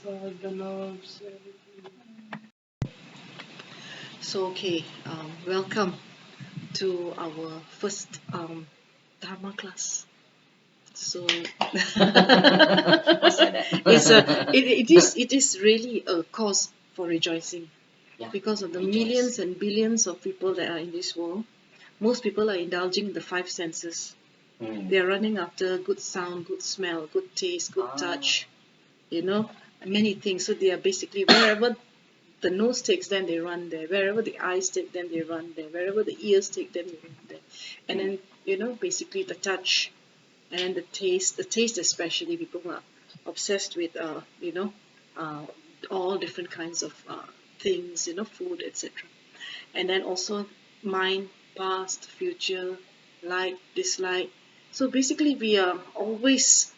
the nerves, everything. So, okay, welcome to our first Dharma class. So, it is really a cause for rejoicing Yeah, because of the rejoice. millions and billions of people that are in this world. Most people are indulging the five senses. They are running after good sound, good smell, good taste, good touch, you know, many things. So they are basically wherever the nose takes them, they run there. Wherever the eyes take them, they run there. Wherever the ears take them, they run there. And then, basically the touch and then the taste especially, people who are obsessed with, uh, all different kinds of things, food, etc. And then also mind, past, future, like, dislike. So basically, we are always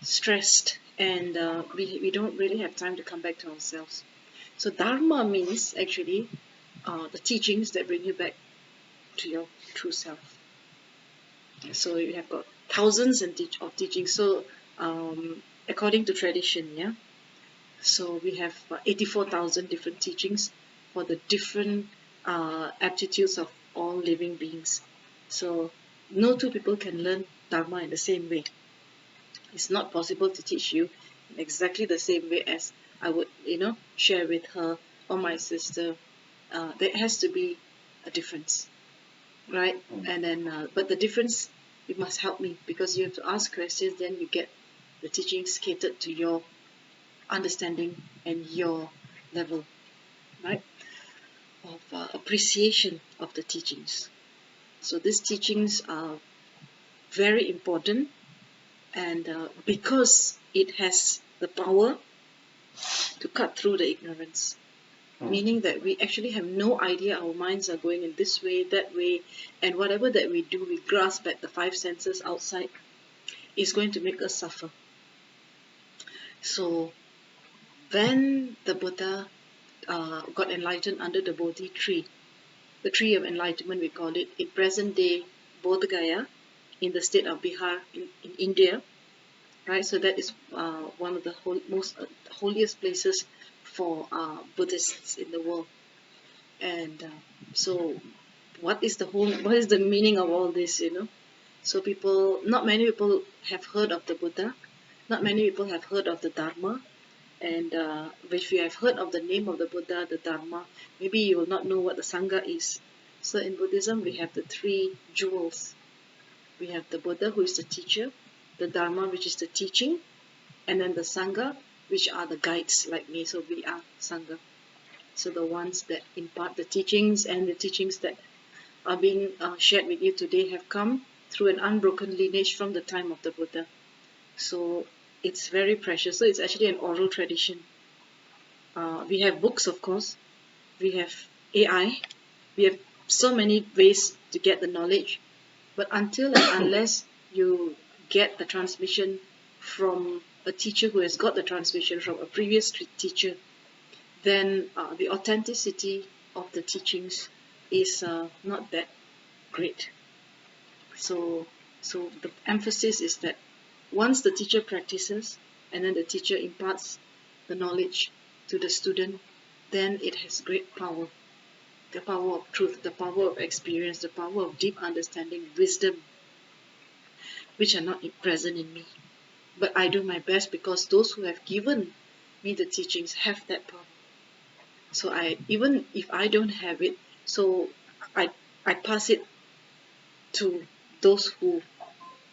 stressed and we don't really have time to come back to ourselves. So Dharma means actually the teachings that bring you back to your true self. So you have got thousands of teachings. So according to tradition, yeah. So we have 84,000 different teachings for the different aptitudes of all living beings. So no two people can learn Dharma in the same way. It's not possible to teach you in exactly the same way as I would, share with her or my sister. There has to be a difference, right? And then, but the difference, you must help me because you have to ask questions, then you get the teachings catered to your understanding and your level, right? Of appreciation of the teachings. So these teachings are very important, and because it has the power to cut through the ignorance, meaning that we actually have no idea our minds are going in this way, that way, and whatever that we do, we grasp at the five senses outside, is going to make us suffer. So when the Buddha got enlightened under the Bodhi tree, the tree of enlightenment we call it, in present day Bodh Gaya, in the state of Bihar in India, right? So that is one of the most holiest places for Buddhists in the world. And so what is the meaning of all this, So not many people have heard of the Buddha, not many people have heard of the Dharma, and if you have heard of the name of the Buddha, the Dharma, maybe you will not know what the Sangha is. So in Buddhism, we have the three jewels. We have the Buddha, who is the teacher, the Dharma, which is the teaching, and then the Sangha, which are the guides like me. So we are Sangha. So the ones that impart the teachings, and the teachings that are being shared with you today have come through an unbroken lineage from the time of the Buddha. So it's very precious. So it's actually an oral tradition. We have books, of course. We have AI. We have so many ways to get the knowledge. But until and unless you get the transmission from a teacher who has got the transmission from a previous teacher, then the authenticity of the teachings is not that great. So, so the emphasis is that once the teacher practices and then the teacher imparts the knowledge to the student, then it has great power. The power of truth, the power of experience, the power of deep understanding, wisdom, which are not present in me. But I do my best because those who have given me the teachings have that power. So even if I don't have it, so I I pass it to those who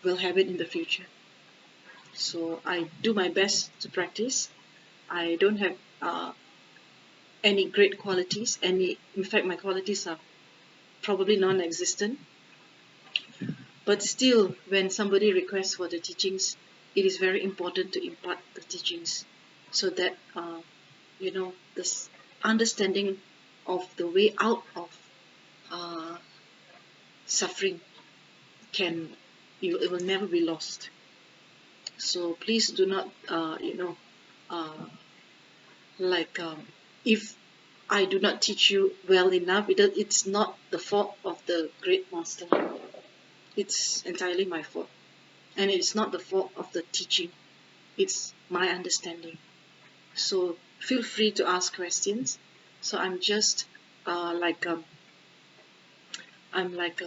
will have it in the future. So I do my best to practice. I don't have any great qualities. In fact, my qualities are probably non-existent. But still, when somebody requests for the teachings, it is very important to impart the teachings so that this understanding of the way out of uh, suffering can it will never be lost. So please do not uh, like if I do not teach you well enough, it's not the fault of the great master. It's entirely my fault, and it's not the fault of the teaching. It's my understanding. So feel free to ask questions. So I'm just like I'm like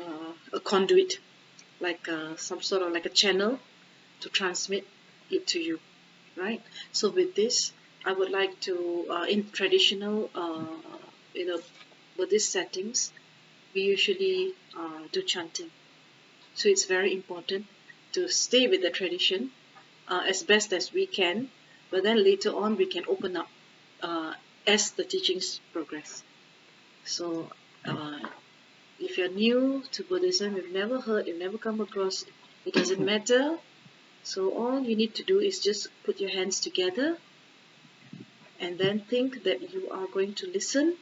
a conduit, like some sort of like a channel to transmit it to you, right? So with this, I would like to, in traditional, Buddhist settings, we usually do chanting. So it's very important to stay with the tradition as best as we can, but then later on we can open up as the teachings progress. So if you're new to Buddhism, you've never heard, you've never come across, it doesn't matter. So all you need to do is just put your hands together and then think that you are going to listen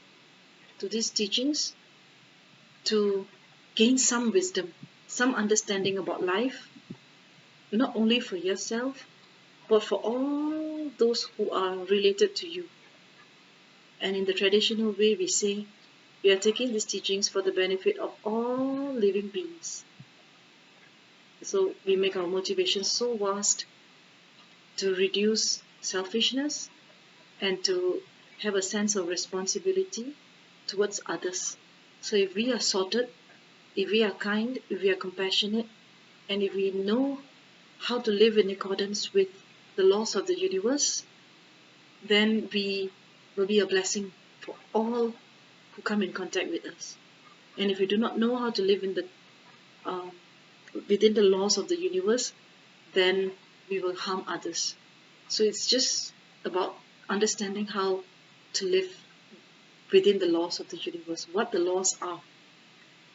to these teachings to gain some wisdom, some understanding about life, not only for yourself, but for all those who are related to you. And in the traditional way, we say we are taking these teachings for the benefit of all living beings. So we make our motivation so vast to reduce selfishness and to have a sense of responsibility towards others. So if we are sorted, if we are kind, if we are compassionate, and if we know how to live in accordance with the laws of the universe, then we will be a blessing for all who come in contact with us. And if we do not know how to live in the um, within the laws of the universe, then we will harm others. So it's just about understanding how to live within the laws of the universe, what the laws are.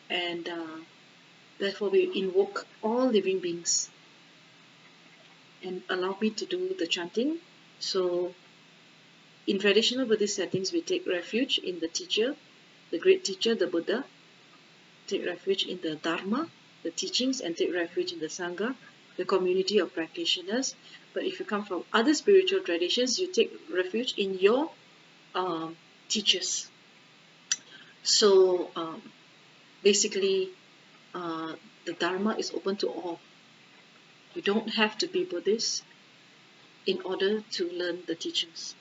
And therefore, we invoke all living beings and allow me to do the chanting. So, in traditional Buddhist settings, we take refuge in the teacher, the great teacher, the Buddha, take refuge in the Dharma, the teachings, and take refuge in the Sangha, the community of practitioners. But if you come from other spiritual traditions, you take refuge in your teachers. So basically, uh, the Dharma is open to all. You don't have to be Buddhist in order to learn the teachings.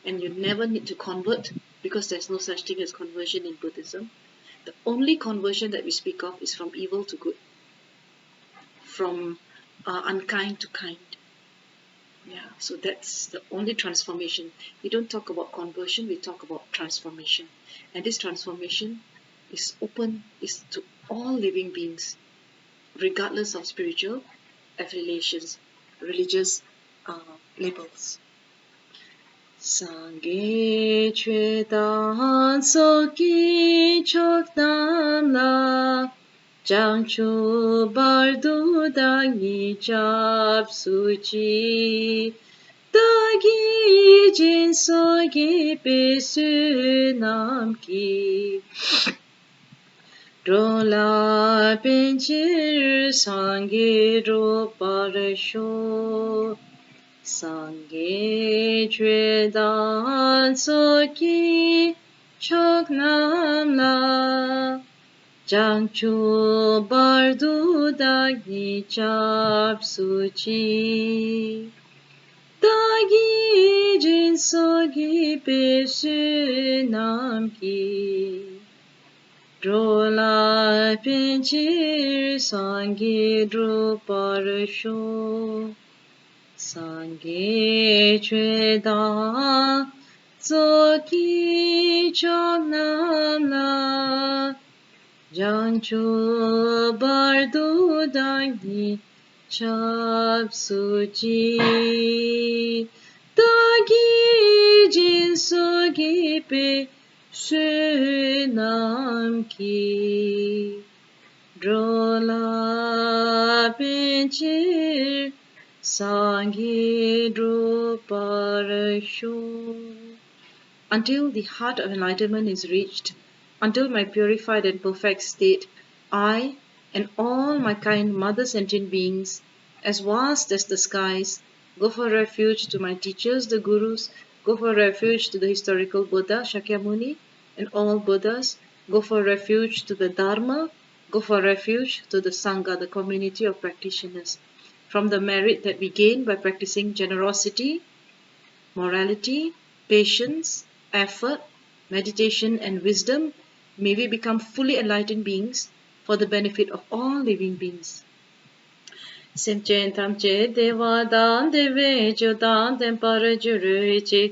And you never need to convert because there's no such thing as conversion in Buddhism. The only conversion that we speak of is from evil to good, from unkind to kind. Yeah, so that's the only transformation. We don't talk about conversion, we talk about transformation. And this transformation is open, is to all living beings, regardless of spiritual affiliations, religious labels. Sangye Choedron Soki Chokdam La Jangchu Bardu Dagi Chap Suchi Dagi Jin Sogi Besu Nam Ki Drola Benchir Sangye Ro Parasho Sangye Choedron Soki Choknam La Jangchu Bardu Dagi Chap Suchi Dagi Jin Sogi Besu Nam Ki Drola Pinchir Sangye Dro Parasho Sangye Choedron Soki Choknam La Jangchu Bardu Dagi Chap Suchi Dagi Jin Sogi Pe Su Nam Ki Drola Benchir Sangye Dro Parasho. Until the heart of enlightenment is reached, until my purified and perfect state, I and all my kind mother sentient beings, as vast as the skies, go for refuge to my teachers, the gurus, go for refuge to the historical Buddha, Shakyamuni, and all Buddhas, go for refuge to the Dharma, go for refuge to the Sangha, the community of practitioners. From the merit that we gain by practicing generosity, morality, patience, effort, meditation, and wisdom, may we become fully enlightened beings for the benefit of all living beings. Simchen tamche deva dan deve jodan tempar juruchi.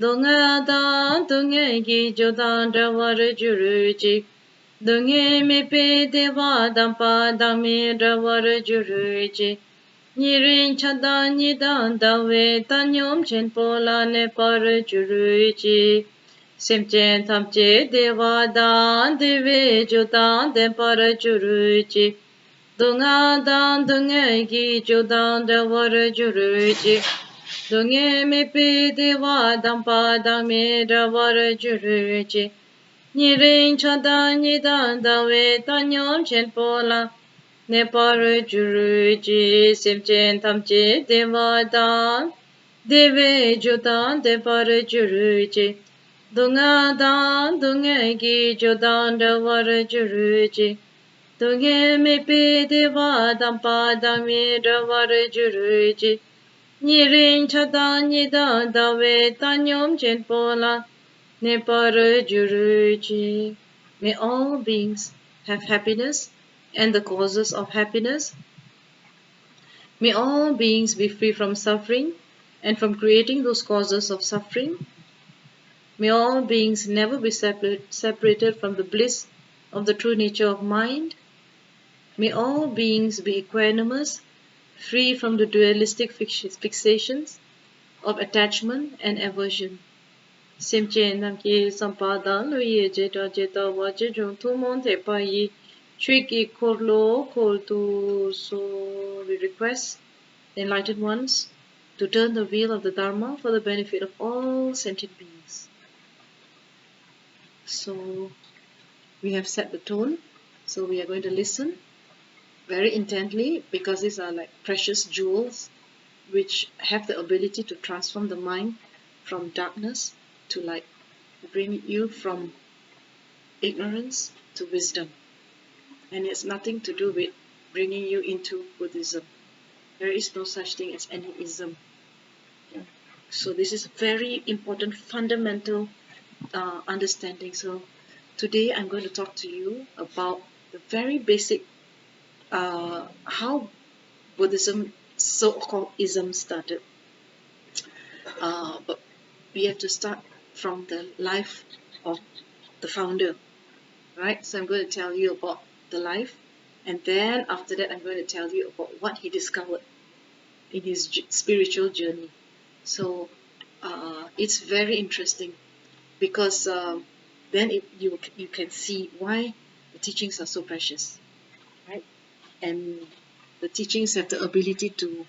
Dunga dan dunga gi jodan dawar juruchi. Dunga me pe deva dan pa dami dawar juruchi. Nirin chadan nidan dawe tanyom chen pola ne par juruchi. Simchen tamche deva dan deve jodan tempar juruchi. Dunga dan dunga gi jodan da war juruji. Dunga me pe deva dan pa da me da war juruji. Nirin chadan nidan da we tanyom chen pola. Ne par juruji simchen tamche deva dan. Deve jodan de par juruji. Dunga dan dunga gi jodan da war juruji. Dunga me pe deva dan pa da me da war juruji. Nirin chadan nidan da we tanyom chen pola ne par juruji. May all beings have happiness and the causes of happiness. May all beings be free from suffering and from creating those causes of suffering. May all beings never be separated from the bliss of the true nature of mind. May all beings be equanimous, free from the dualistic fixations of attachment and aversion. Simche namki sampada loye jeta jeta waje jung tumon te pa yi triki korlo koltu. So we request the enlightened ones to turn the wheel of the Dharma for the benefit of all sentient beings. So we have set the tone. So we are going to listen very intently, because these are like precious jewels which have the ability to transform the mind from darkness to light, bring you from ignorance to wisdom. And it's nothing to do with bringing you into Buddhism. There is no such thing as any ism. So this is very important, fundamental understanding. So today I'm going to talk to you about the very basic how Buddhism, so-called ism, started. But we have to start from the life of the founder, right? So I'm going to tell you about the life, and then after that I'm going to tell you about what he discovered in his spiritual journey. So it's very interesting, because then you can see why the teachings are so precious, right? And the teachings have the ability to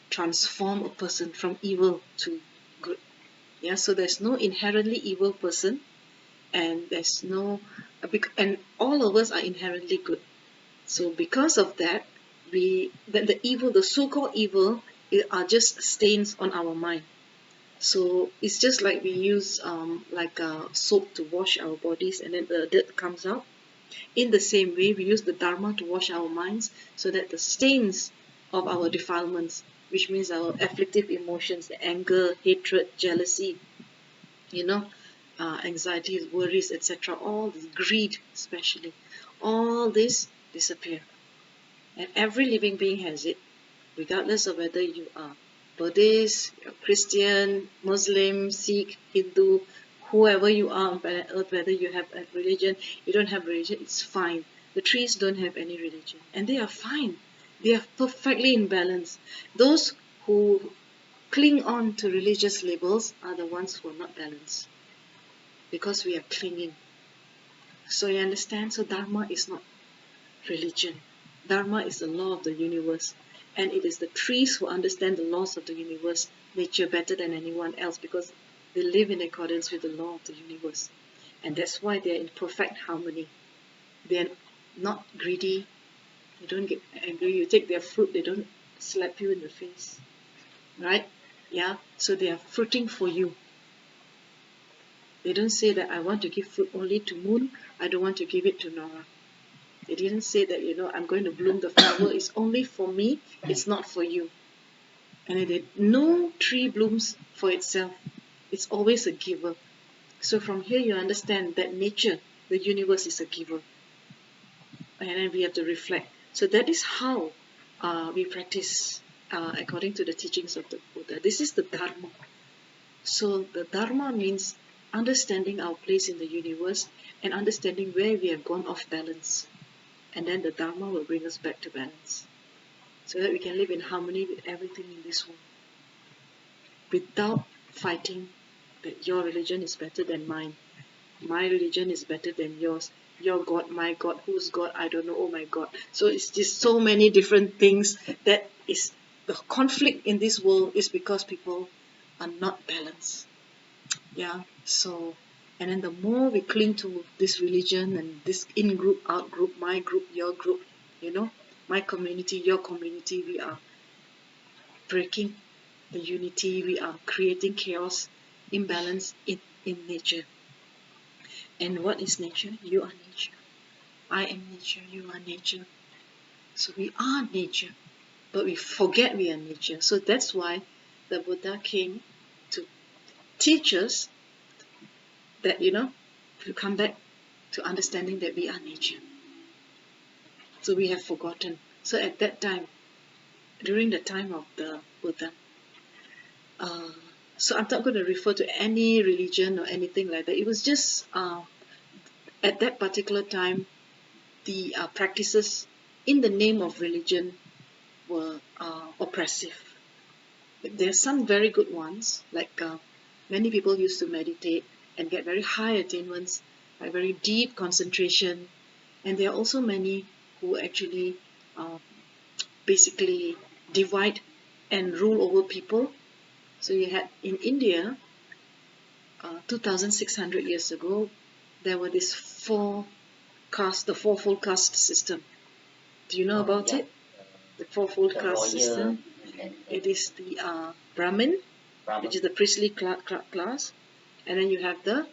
transform a person from evil to good. Yeah, so there's no inherently evil person, and there's no, and all of us are inherently good. So because of that, the evil, the so-called evil, are just stains on our mind. So it's just like we use like soap to wash our bodies, and then the dirt comes out. In the same way, we use the Dharma to wash our minds, so that the stains of our defilements, which means our afflictive emotions, the anger, hatred, jealousy, anxieties, worries, etc., all this greed especially, all this disappear. And every living being has it, regardless of whether you are Buddhist, Christian, Muslim, Sikh, Hindu, whoever you are on planet Earth, whether you have a religion, you don't have religion, it's fine. The trees don't have any religion, and they are fine. They are perfectly in balance. Those who cling on to religious labels are the ones who are not balanced, because we are clinging. So you understand? So Dharma is not religion. Dharma is the law of the universe. And it is the trees who understand the laws of the universe, nature, better than anyone else, because they live in accordance with the law of the universe. And that's why they are in perfect harmony. They are not greedy. They don't get angry. You take their fruit, they don't slap you in the face. Right? Yeah? So they are fruiting for you. They don't say that I want to give fruit only to Moon, I don't want to give it to Nora. They didn't say that, I'm going to bloom the flower, it's only for me, it's not for you. And no tree blooms for itself. It's always a giver. So from here you understand that nature, the universe is a giver. And then we have to reflect. So that is how we practice according to the teachings of the Buddha. This is the Dharma. So the Dharma means understanding our place in the universe and understanding where we have gone off balance. And then the Dharma will bring us back to balance. So that we can live in harmony with everything in this world. Without fighting that your religion is better than mine. My religion is better than yours. Your God, my God, whose God, I don't know, oh my God. So it's just so many different things that is the conflict in this world is because people are not balanced. Yeah, so and then the more we cling to this religion and this in group, out group, my group, your group, my community, your community, we are breaking the unity, we are creating chaos, imbalance in nature. And what is nature? You are nature. I am nature, you are nature. So we are nature, but we forget we are nature. So that's why the Buddha came to teach us that, to come back to understanding that we are nature. So we have forgotten. So at that time, during the time of the Buddha, uh, so I'm not going to refer to any religion or anything like that. It was just at that particular time, the practices in the name of religion were oppressive. There are some very good ones, like many people used to meditate and get very high attainments, like very deep concentration, and there are also many who actually uh, basically divide and rule over people. So you had in India, 2,600 years ago, there were these the fourfold caste system. Do you know about Yeah. it? The fourfold The caste royal system. It is the Brahmin, which is the priestly class, and then you have the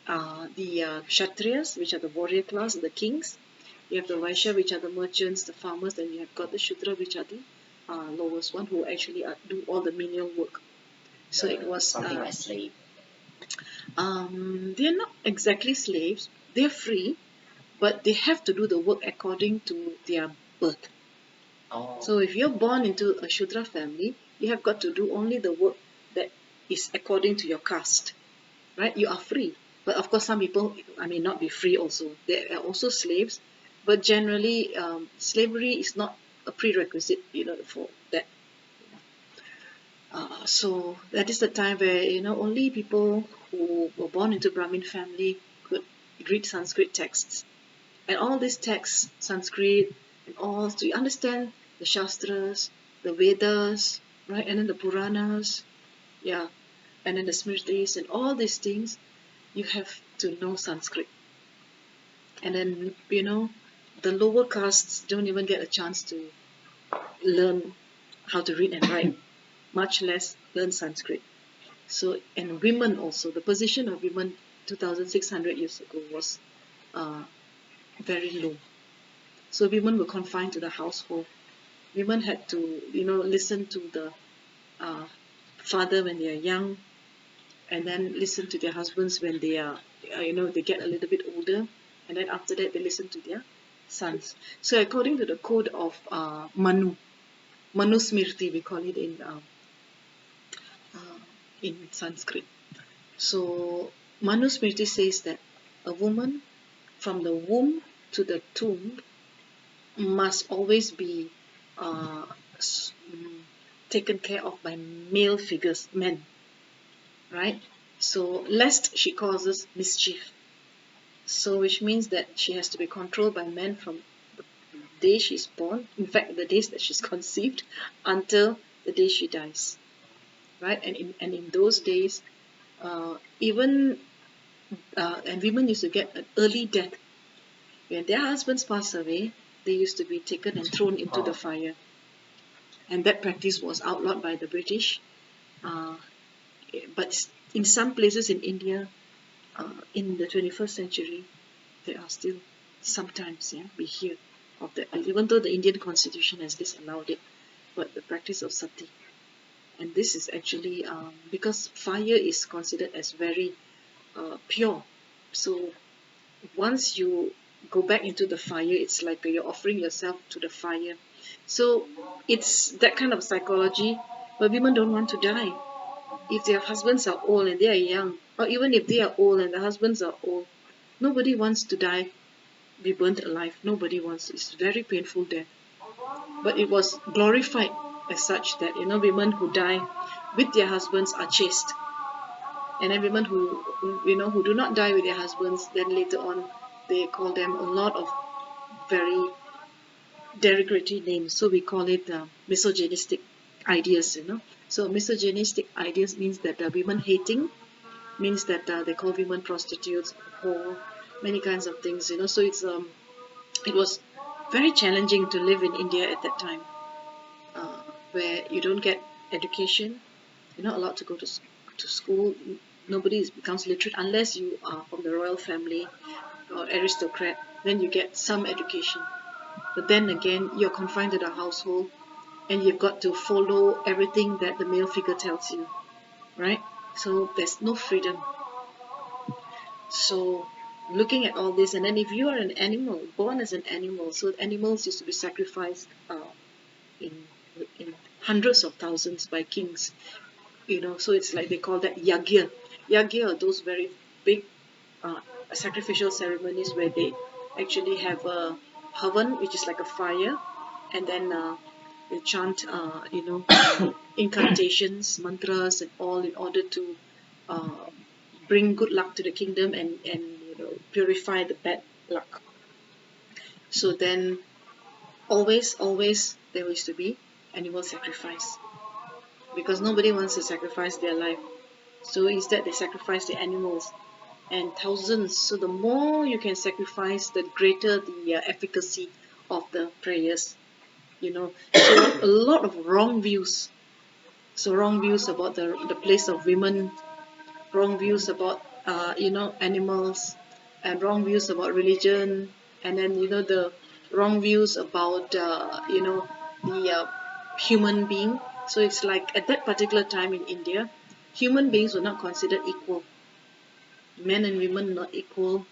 Kshatriyas, which are the warrior class, the kings. You have the Vaishya, which are the merchants, the farmers. Then you have got the Shudra, which are the lowest one, who actually do all the menial work. So it was something like slave. they're not exactly slaves. They're free, but they have to do the work according to their birth. Oh, So if you're born into a Shudra family, you have got to do only the work that is according to your caste, right? You are free. But of course, some people, I may not be free also. They are also slaves, but generally, slavery is not a prerequisite, for that. So that is the time where, only people who were born into Brahmin family could read Sanskrit texts. And all these texts, Sanskrit, and all, so you understand the Shastras, the Vedas, right? And then the Puranas, yeah, and then the Smritis, and all these things, you have to know Sanskrit. And then, the lower castes don't even get a chance to learn how to read and write, much less learn Sanskrit. So, and women also, the position of women 2,600 years ago was uh, very low. So women were confined to the household. Women had to, listen to the uh, father when they are young, and then listen to their husbands when they are, they get a little bit older, and then after that they listen to their sons. So according to the code of Manu Smriti, we call it uh, in Sanskrit. So Manu Smriti says that a woman from the womb to the tomb must always be uh, taken care of by male figures, men, right? So lest she causes mischief. So which means that she has to be controlled by men from the day she's born, in fact the days that she's conceived, until the day she dies, right? And in those days, even and women used to get an early death. When their husbands pass away, they used to be taken and thrown into the oh, fire. And that practice was outlawed by the British. Uh, but in some places in India, in the 21st century, there are still sometimes, we hear of that. Even though the Indian constitution has disallowed it, but the practice of sati. And this is actually because fire is considered as very pure. So once you go back into the fire, it's like you're offering yourself to the fire. So it's that kind of psychology where women don't want to die. If their husbands are old and they are young, or even if they are old and the husbands are old, nobody wants to die, be burnt alive. Nobody wants. It's very painful death. But it was glorified as such that women who die with their husbands are chaste, and then women who do not die with their husbands, then later on they call them a lot of very derogatory names. So we call it misogynistic ideas. So misogynistic ideas means that women hating, means that they call women prostitutes, whore, many kinds of things. So it was very challenging to live in India at that time, where you don't get education, you're not allowed to go to school. Nobody becomes literate unless you are from the royal family or aristocrat. Then you get some education. But then again, you're confined to the household, and you've got to follow everything that the male figure tells you, right? So there's no freedom. So looking at all this, and then if you are an animal, born as an animal, so animals used to be sacrificed in in hundreds of thousands by kings. So it's like they call that yagya. Yagya are those very big uh, sacrificial ceremonies where they actually have a havan, which is like a fire, and then they chant, incantations, mantras, and all in order to uh, bring good luck to the kingdom and purify the bad luck. So then always there used to be animal sacrifice because nobody wants to sacrifice their life. So instead, they sacrifice the animals and thousands. So the more you can sacrifice, the greater the efficacy of the prayers. So a lot of wrong views. So wrong views about the place of women, wrong views about animals, and wrong views about religion, and then the wrong views about the human being. So it's like at that particular time in India, human beings were not considered equal. Men and women not equal,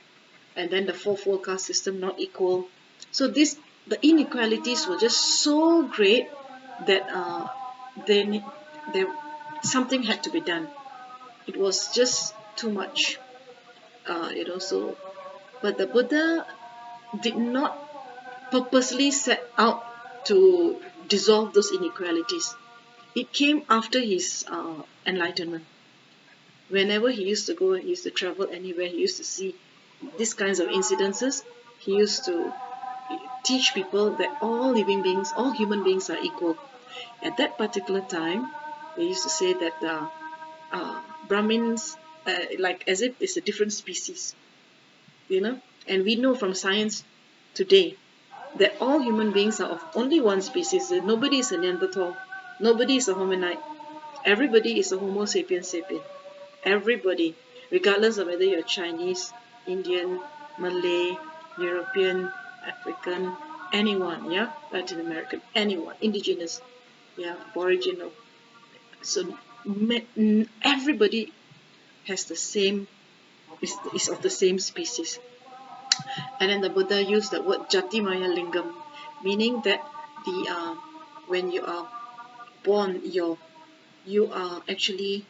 and then the fourfold caste system not equal. So the inequalities were just so great that then there something had to be done. It was just too much, So, but the Buddha did not purposely set out to dissolve those inequalities. It came after his enlightenment. Whenever he used to go, he used to travel anywhere, he used to see these kinds of incidences. He used to teach people that all living beings, all human beings are equal. At that particular time, they used to say that Brahmins, like as if it's a different species. And we know from science today that all human beings are of only one species. Nobody is a Neanderthal, nobody is a hominid, everybody is a Homo sapiens sapien. Everybody, regardless of whether you're Chinese, Indian, Malay, European, African, anyone, yeah, Latin American, anyone, indigenous, yeah, aboriginal. So everybody has the same, is of the same species. And then the Buddha used the word Jati Maya Lingam, meaning that the when you are born, you are actually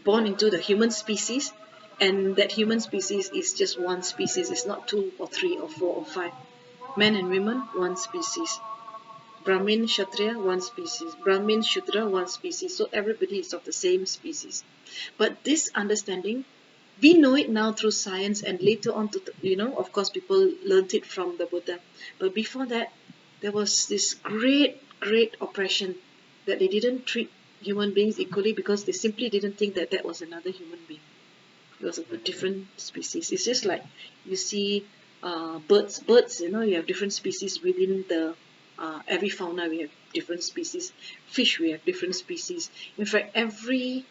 born into the human species, and that human species is just one species. It's not two or three or four or five. Men and women, one species. Brahmin, Kshatriya, one species. Brahmin, Shudra, one species. So everybody is of the same species. But this understanding, we know it now through science, and later on, of course, people learned it from the Buddha. But before that, there was this great oppression that they didn't treat human beings equally because they simply didn't think that that was another human being. It was of a different species. It's just like you see birds. Birds, you have different species within the every fauna. We have different species. Fish, we have different species. In fact, every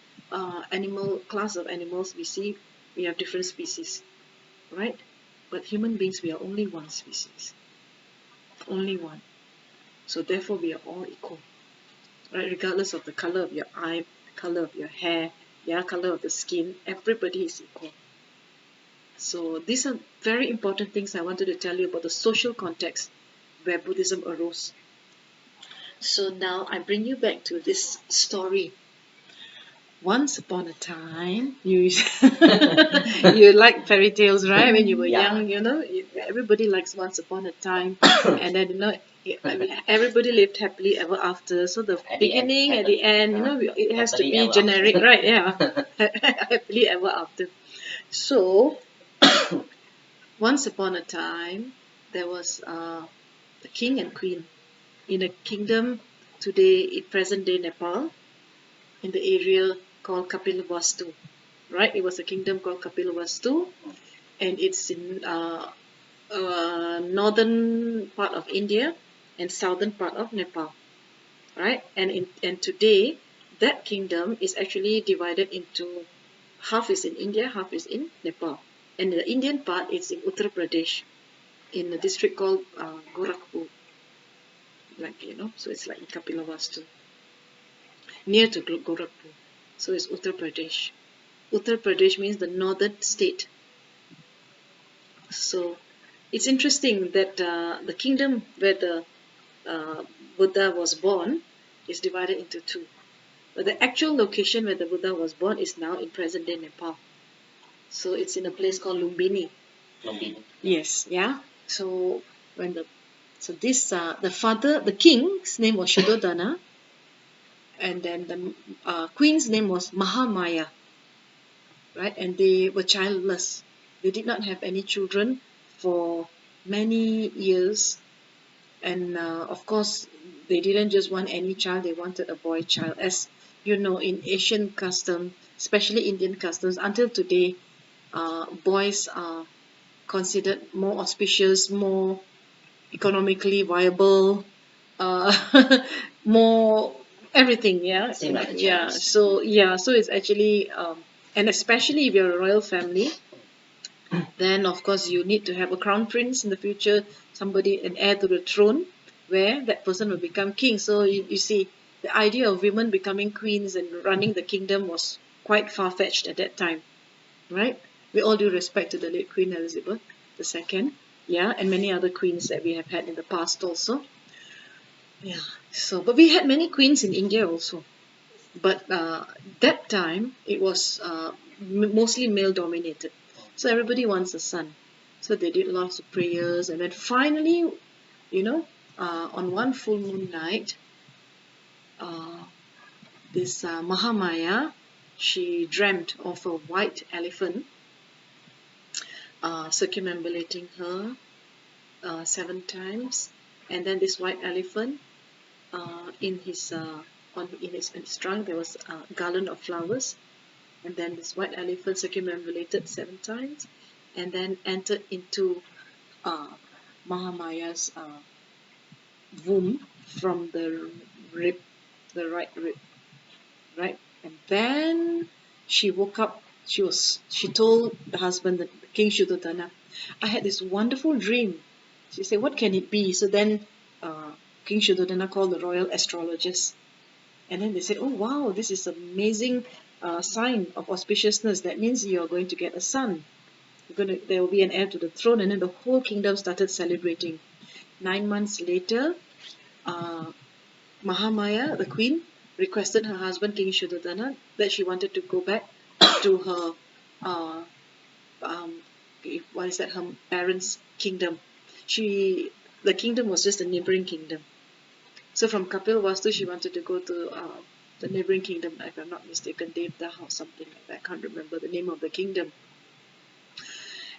animal class of animals we see, we have different species, right? But human beings, we are only one species, only one. So therefore, we are all equal. right? Regardless of the color of your eye, color of your hair, yeah, color of the skin, everybody is equal. So these are very important things I wanted to tell you about the social context where Buddhism arose. So now I bring you back to this story. Once upon a time, you you like fairy tales, right? When you were Yeah. young, everybody likes once upon a time, and then I mean, everybody lived happily ever after. So the At the end, beginning, at the end, it has to happily be ever generic, after. right? Yeah, happily ever after. So once upon a time, there was a king and queen in a kingdom today in present day Nepal, in the area called Kapilavastu. Right? It was a kingdom called Kapilavastu, and it's in northern part of India and southern part of Nepal. Right? And today that kingdom is actually divided into half is in India, half is in Nepal, and the Indian part is in Uttar Pradesh, in a district called Gorakhpur, so it's like Kapilavastu, near to Gorakhpur. So it's Uttar Pradesh. Uttar Pradesh means the northern state. So it's interesting that the kingdom where the Buddha was born is divided into two. But the actual location where the Buddha was born is now in present day Nepal. So it's in a place called Lumbini. Lumbini. Yes, yeah. So when the so this the father, the king's name was Shuddhodana, and then the queen's name was Mahamaya, right? And they were childless. They did not have any children for many years. And of course, they didn't just want any child, they wanted a boy child. As you know, in Asian custom, especially Indian customs, until today, boys are considered more auspicious, more economically viable, uh, more everything, yeah. Same like the Yeah. Chinese. So it's actually and especially if you're a royal family, then of course you need to have a crown prince in the future, somebody, an heir to the throne, where that person will become king. So you see, the idea of women becoming queens and running the kingdom was quite far-fetched at that time, right? With all due respect to the late Queen Elizabeth II, yeah, and many other queens that we have had in the past also. Yeah. So, but we had many queens in India also. But that time it was mostly male dominated. So everybody wants a son. So they did lots of prayers, and then finally, you know, on one full moon night, uh, this Mahamaya, she dreamt of a white elephant circumambulating her 7 times, and then this white elephant in his in his trunk there was a garland of flowers, and then this white elephant circumambulated 7 times, and then entered into uh, Mahamaya's womb from the rib, the right rib, right, and then she woke up. She told the husband, the King Shuddhodana, I had this wonderful dream. She said, what can it be? So then King Shuddhodana called the royal astrologers. And then they said, oh wow, this is amazing sign of auspiciousness. That means you're going to get a son. There will be an heir to the throne. And then the whole kingdom started celebrating. 9 months later, uh, Mahamaya, the queen, requested her husband, King Shuddhodana, that she wanted to go back to her, uh, um, what is that, her parents' kingdom. The kingdom was just a neighboring kingdom. So from Kapilavastu, she wanted to go to the neighboring kingdom, if I'm not mistaken, Devdah or something like that. I can't remember the name of the kingdom.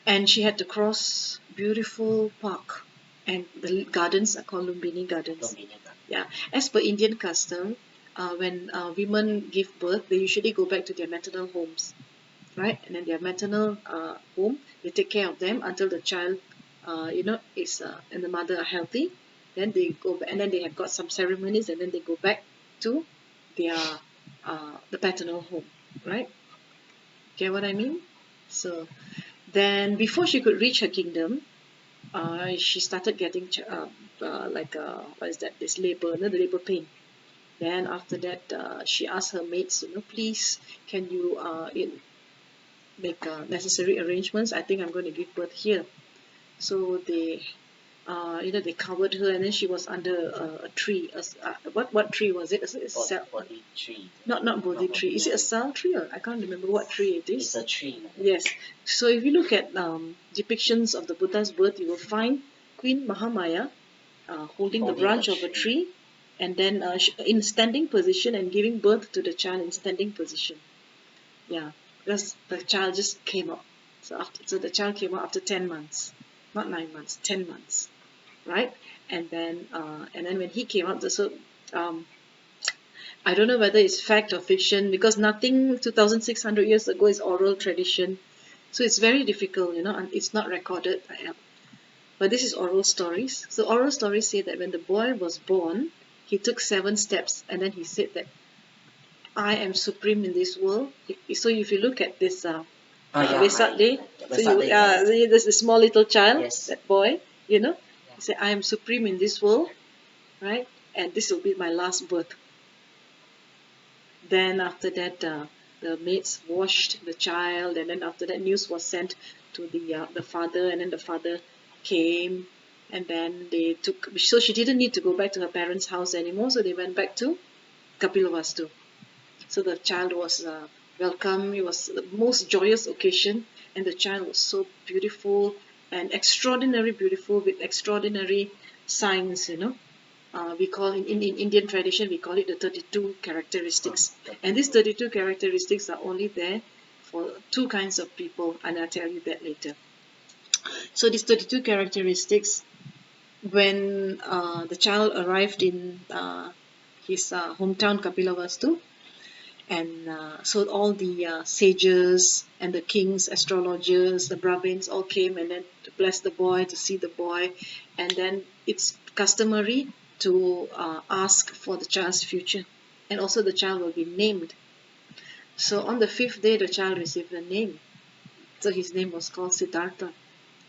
And she had to cross beautiful park, and the gardens are called Lumbini Gardens. Lumbini. Yeah, as per Indian custom, when women give birth, they usually go back to their maternal homes, right? And then their maternal home, they take care of them until the child, is and the mother are healthy. Then they go back, and then they have got some ceremonies, and then they go back to their the paternal home, right? Get what I mean? So then, before she could reach her kingdom, she started getting like what is that? This labor, the labor pain. Then after that, she asked her maids, please, can you make necessary arrangements? I think I'm going to give birth here. So they covered her, and then she was under a tree. What tree was it? Body tree. Not Bodhi Not tree. Is it a sal tree? Or I can't remember what tree it is. It's a tree. Yes. So if you look at depictions of the Buddha's birth, you will find Queen Mahamaya holding the Holding branch the of a tree. tree, and then in standing position and giving birth to the child in standing position. Yeah, because the child just came out. So the child came out after 10 months, not 9 months, 10 months, right? And then when he came out, so um, I don't know whether it's fact or fiction, because nothing 2,600 years ago is oral tradition. So it's very difficult, and it's not recorded. But this is oral stories. So oral stories say that when the boy was born, he took 7 steps, and then he said that I am supreme in this world. So if you look at this Yeah. Vesak Day, so Vesak Day, yes. there's a small little child, Yes. that boy, Yeah. he said, I am supreme in this world, right? And this will be my last birth. Then after that, the maids washed the child, and then after that, news was sent to the father, and then the father came, and then they took. So she didn't need to go back to her parents' house anymore. So they went back to Kapilavastu. So the child was welcome. It was the most joyous occasion, and the child was so beautiful and extraordinary beautiful with extraordinary signs. We call in Indian tradition, we call it the 32 characteristics. And these 32 characteristics are only there for 2 kinds of people, and I'll tell you that later. So these 32 characteristics, when the child arrived in his hometown Kapilavastu, and so all the sages and the kings, astrologers, the Brahmins all came, and then to bless the boy, to see the boy, and then it's customary to ask for the child's future, and also the child will be named. So on the 5th day, the child received a name. So his name was called Siddhartha.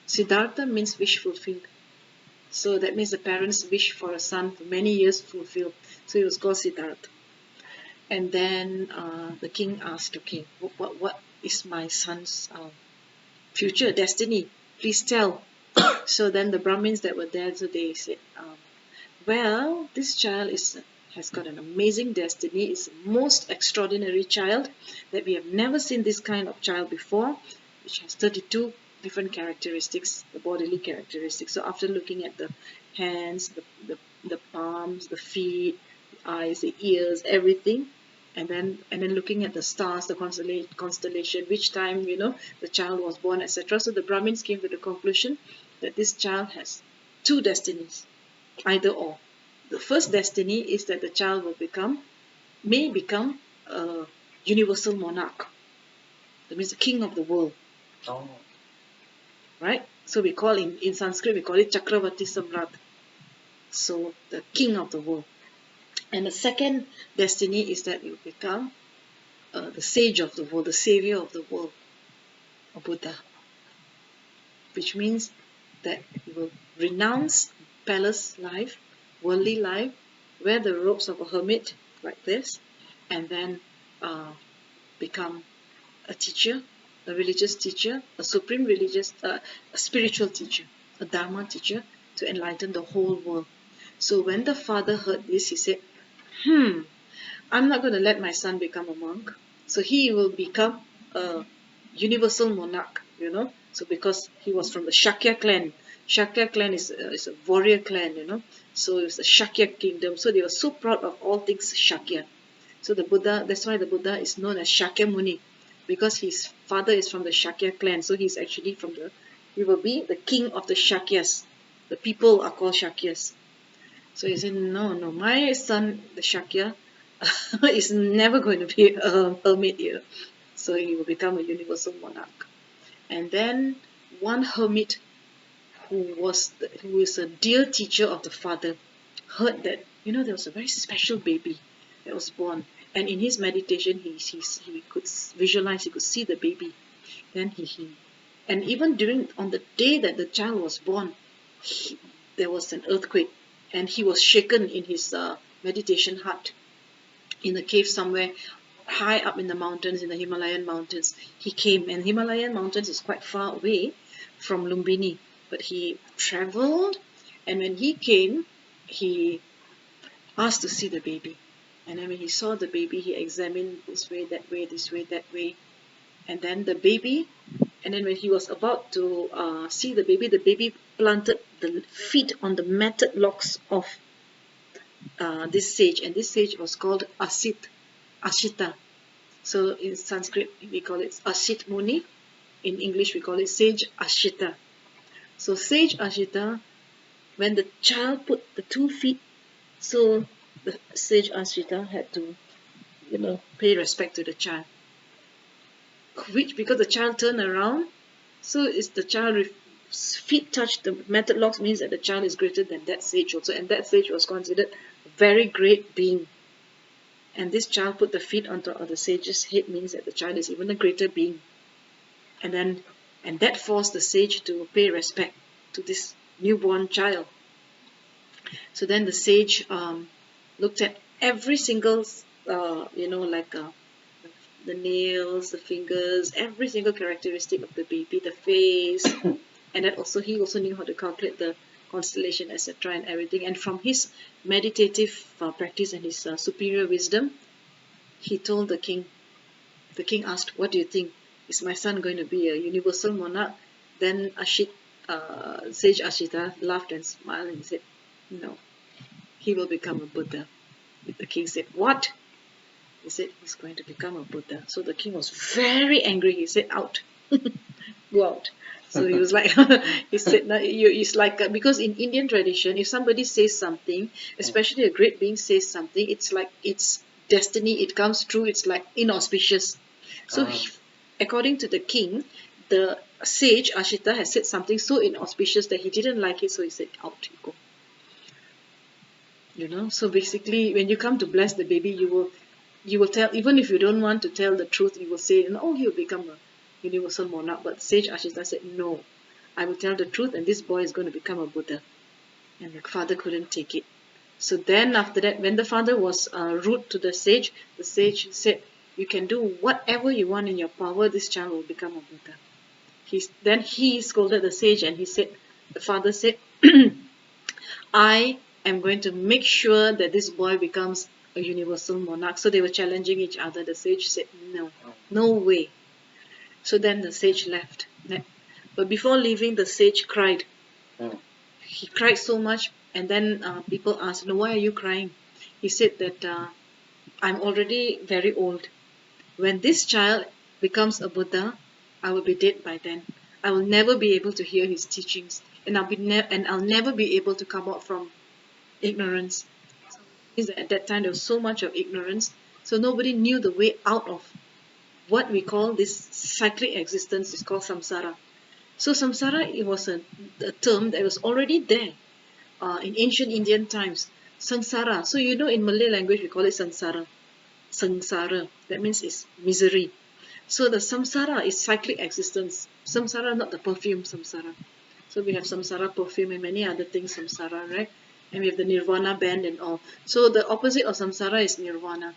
Siddhartha means wish fulfilled. So that means the parents wish for a son for many years fulfilled. So he was called Siddhartha. And then the king asked, okay, what is my son's future destiny? Please tell. So then the Brahmins that were there, so they said, well, this child has got an amazing destiny. It's the most extraordinary child that we have never seen this kind of child before, which has 32 different characteristics, the bodily characteristics. So after looking at the hands, the palms, the feet, the eyes, the ears, everything, and then looking at the stars, the constellation, which time the child was born, etc. So the Brahmins came to the conclusion that this child has 2 destinies, either or. The first destiny is that the child may become a universal monarch. That means the king of the world, Oh. right? So we call in Sanskrit, we call it Chakravarti Samrat. So the king of the world. And the second destiny is that you become the sage of the world, the savior of the world, a Buddha, which means that you will renounce palace life, worldly life, wear the robes of a hermit like this, and then become a teacher, a religious teacher, a supreme a spiritual teacher, a Dharma teacher, to enlighten the whole world. So when the father heard this, he said, I'm not going to let my son become a monk. So he will become a universal monarch. So because he was from the Shakya clan. Shakya clan is a warrior clan. So it's the Shakya kingdom. So they were so proud of all things Shakya. So the Buddha, that's why the Buddha is known as Shakyamuni, because his father is from the Shakya clan. So he's actually he will be the king of the Shakyas. The people are called Shakyas. So he said, no, my son, the Shakya, is never going to be a hermit here. So he will become a universal monarch. And then one hermit who is a dear teacher of the father heard that there was a very special baby that was born, and in his meditation he could visualize, he could see the baby. Then and even on the day that the child was born, there was an earthquake, and he was shaken in his meditation hut. in a cave somewhere high up in the mountains, in the Himalayan mountains. He came, and Himalayan mountains is quite far away from Lumbini, but he traveled, and when he came, he asked to see the baby. And then when he saw the baby, he examined this way, that way, this way, that way. And then the baby, and then when he was about to see the baby planted the feet on the matted locks of this sage, and this sage was called Ashita. So in Sanskrit we call it Ashit Muni. In English we call it Sage Ashita. So Sage Ashita, when the child put the 2 feet, so the Sage Ashita had to, pay respect to the child. Which, because the child turned around, so is the child feet touched the matted locks, means that the child is greater than that sage also, and that sage was considered a very great being. And this child put the feet on top of the sage's head, means that the child is even a greater being. And that forced the sage to pay respect to this newborn child. So then the sage looked at every single, the nails, the fingers, every single characteristic of the baby, the face, and then also he also knew how to calculate the constellation, etc., and everything. And from his meditative practice and his superior wisdom, he told the king. The king asked, "What do you think? Is my son going to be a universal monarch?" Then Sage Ashita laughed and smiled and said, "No, he will become a Buddha." The king said, "What?" He said, "He's going to become a Buddha." So the king was very angry. He said, "Out." Go out. So he was like, he said, no, it's like, because in Indian tradition, if somebody says something, especially a great being says something, it's like it's destiny, it comes true, it's like inauspicious. So according to the king, the sage Ashita has said something so inauspicious that he didn't like it, so he said, "Out you go." So basically, when you come to bless the baby, you will tell, even if you don't want to tell the truth, you will say, "Oh, he'll become a universal monarch." But Sage Ashita said, "No, I will tell the truth, and this boy is going to become a Buddha." And the father couldn't take it. So then after that, when the father was rude to the sage said, "You can do whatever you want in your power, this child will become a Buddha." Then he scolded the sage, and the father said, "I am going to make sure that this boy becomes a universal monarch." So they were challenging each other. The sage said, "No, no way." So then the sage left. But before leaving, the sage cried. He cried so much, and then people asked, "No, why are you crying?" He said that, "I'm already very old. When this child becomes a Buddha, I will be dead by then. I will never be able to hear his teachings, and I'll never be able to come out from ignorance." So it means that at that time there was so much of ignorance, so nobody knew the way out of what we call this cyclic existence. Is called samsara. So samsara, it was a term that was already there in ancient Indian times. Sangsara. So in Malay language we call it sangsara. Sangsara. That means it's misery. So the samsara is cyclic existence. Samsara, not the perfume samsara. So we have samsara perfume and many other things samsara, right? And we have the nirvana band and all. So the opposite of samsara is nirvana,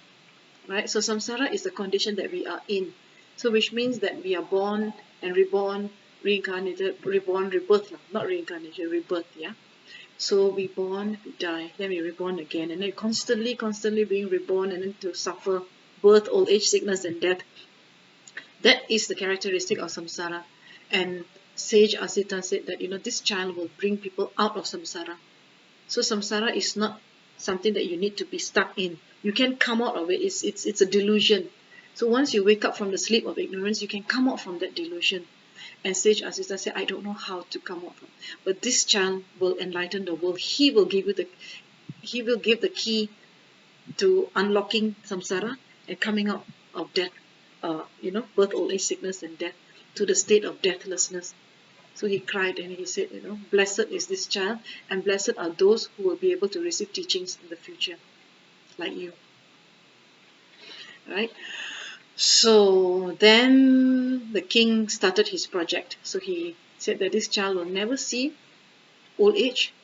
right? So samsara is the condition that we are in. So which means that we are born and reborn, reincarnated, reborn, rebirth, not reincarnation, rebirth, yeah? So we born, we die, then we reborn again, and then constantly being reborn, and then to suffer birth, old age, sickness, and death. That is the characteristic of samsara. And Sage Asita said that, this child will bring people out of samsara. So samsara is not something that you need to be stuck in. You can come out of it. It's a delusion. So once you wake up from the sleep of ignorance, you can come out from that delusion. And Sage Asita said, "I don't know how to come out from, but this child will enlighten the world. He will give the key to unlocking samsara and coming out of death, birth, old age, sickness, and death, to the state of deathlessness." So he cried and he said, "Blessed is this child, and blessed are those who will be able to receive teachings in the future, like you." Right? So then the king started his project. So he said that this child will never see old age,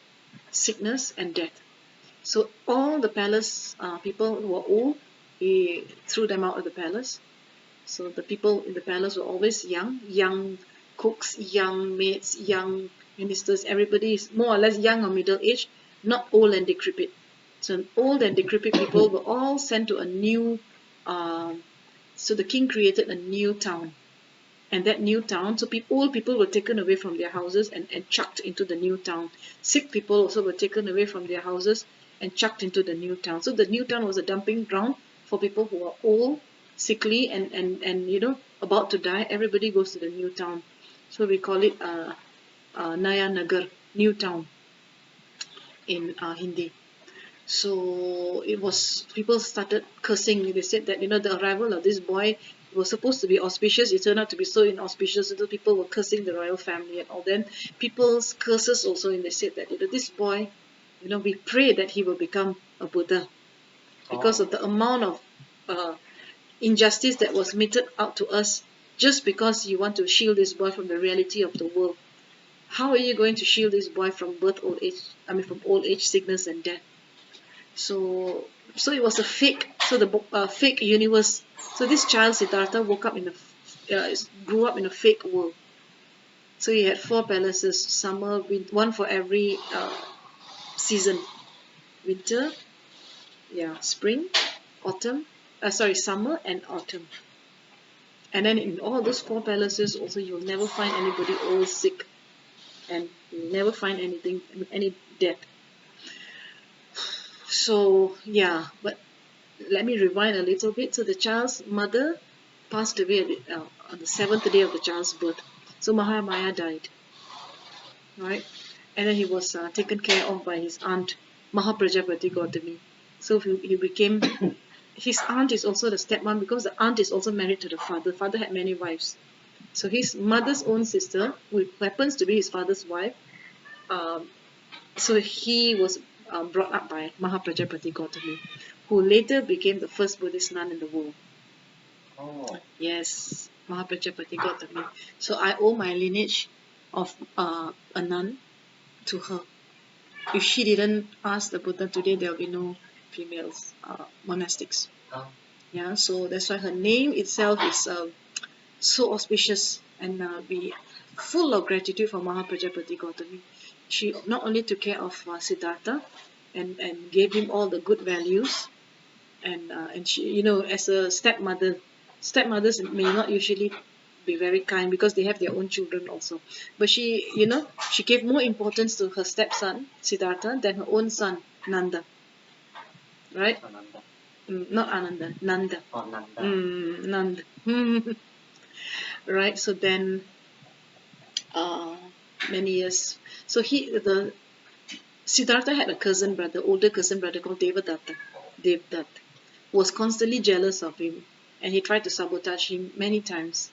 sickness, and death. So all the palace people who are old, he threw them out of the palace. So the people in the palace were always young cooks, young maids, young ministers. Everybody is more or less young or middle aged, not old and decrepit. So old and decrepit people were all sent to a new. So the king created a new town, and that new town, so old people were taken away from their houses and chucked into the new town. Sick people also were taken away from their houses and chucked into the new town. So the new town was a dumping ground for people who are old, sickly, and about to die. Everybody goes to the new town. So we call it Naya Nagar, new town in Hindi. So it was, people started cursing. They said that the arrival of this boy was supposed to be auspicious. It turned out to be so inauspicious. So people were cursing the royal family and all. Then people's curses also, and they said that this boy, we pray that he will become a Buddha because of the amount of injustice that was meted out to us, just because you want to shield this boy from the reality of the world. How are you going to shield this boy from from old age, sickness, and death? So it was a fake, fake universe. So this child Siddhartha grew up in a fake world. So he had 4 palaces, summer, one for every season: winter, spring, autumn, summer and autumn. And then in all those 4 palaces, also you'll never find anybody old, sick, and you'll never find any death. So but let me rewind a little bit. So the child's mother passed away on the 7th day of the child's birth. So Mahamaya died, right? And then he was taken care of by his aunt, Mahaprajapati Gautami. So he became, his aunt is also the stepmom, because the aunt is also married to the father. The father had many wives. So his mother's own sister, who happens to be his father's wife, so he was brought up by Mahaprajapati Gautami, who later became the first Buddhist nun in the world. Oh. Yes, Mahaprajapati Gautami. So I owe my lineage of a nun to her. If she didn't ask the Buddha today, there will be no females monastics. Oh. Yeah, so that's why her name itself is so auspicious, and be full of gratitude for Mahaprajapati Gautami. She not only took care of Siddhartha and gave him all the good values, and she, as a stepmothers may not usually be very kind because they have their own children also. But she gave more importance to her stepson Siddhartha than her own son Nanda. Right? Ananda. Not Ananda, Nanda. Oh, Nanda. Nanda. Right. So then, many years. So the Siddhartha had a cousin brother, older cousin brother called Devadatta. Devdatta was constantly jealous of him, and he tried to sabotage him many times,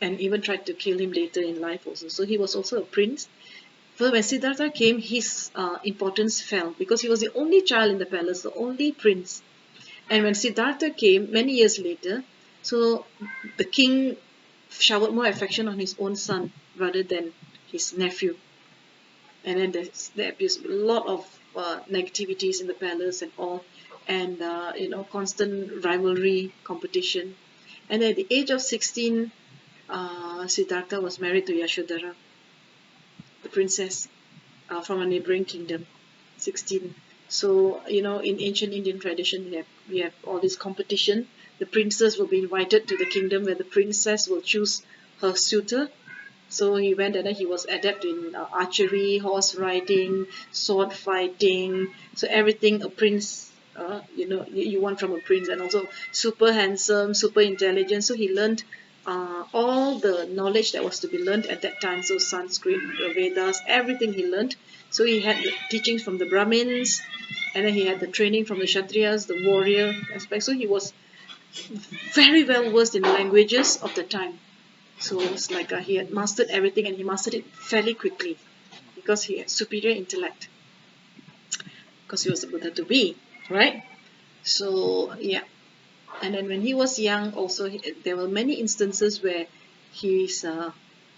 and even tried to kill him later in life also. So he was also a prince. But when Siddhartha came, his importance fell because he was the only child in the palace, the only prince. And when Siddhartha came many years later, so the king showered more affection on his own son rather than his nephew. And then there appears a lot of negativities in the palace and all, and constant rivalry, competition. And at the age of 16, Siddhartha was married to Yashodhara, the princess from a neighboring kingdom. 16. So in ancient Indian tradition, we have all this competition. The princess will be invited to the kingdom where the princess will choose her suitor. So he went, and then he was adept in archery, horse riding, sword fighting. So everything a prince, you want from a prince, and also super handsome, super intelligent. So he learned all the knowledge that was to be learned at that time. So Sanskrit, Vedas, everything he learned. So he had the teachings from the Brahmins, and then he had the training from the Kshatriyas, the warrior aspect. So he was very well versed in the languages of the time. So it's like he had mastered everything, and he mastered it fairly quickly because he had superior intellect, because he was a Buddha to be, right? So and then when he was young also, there were many instances where his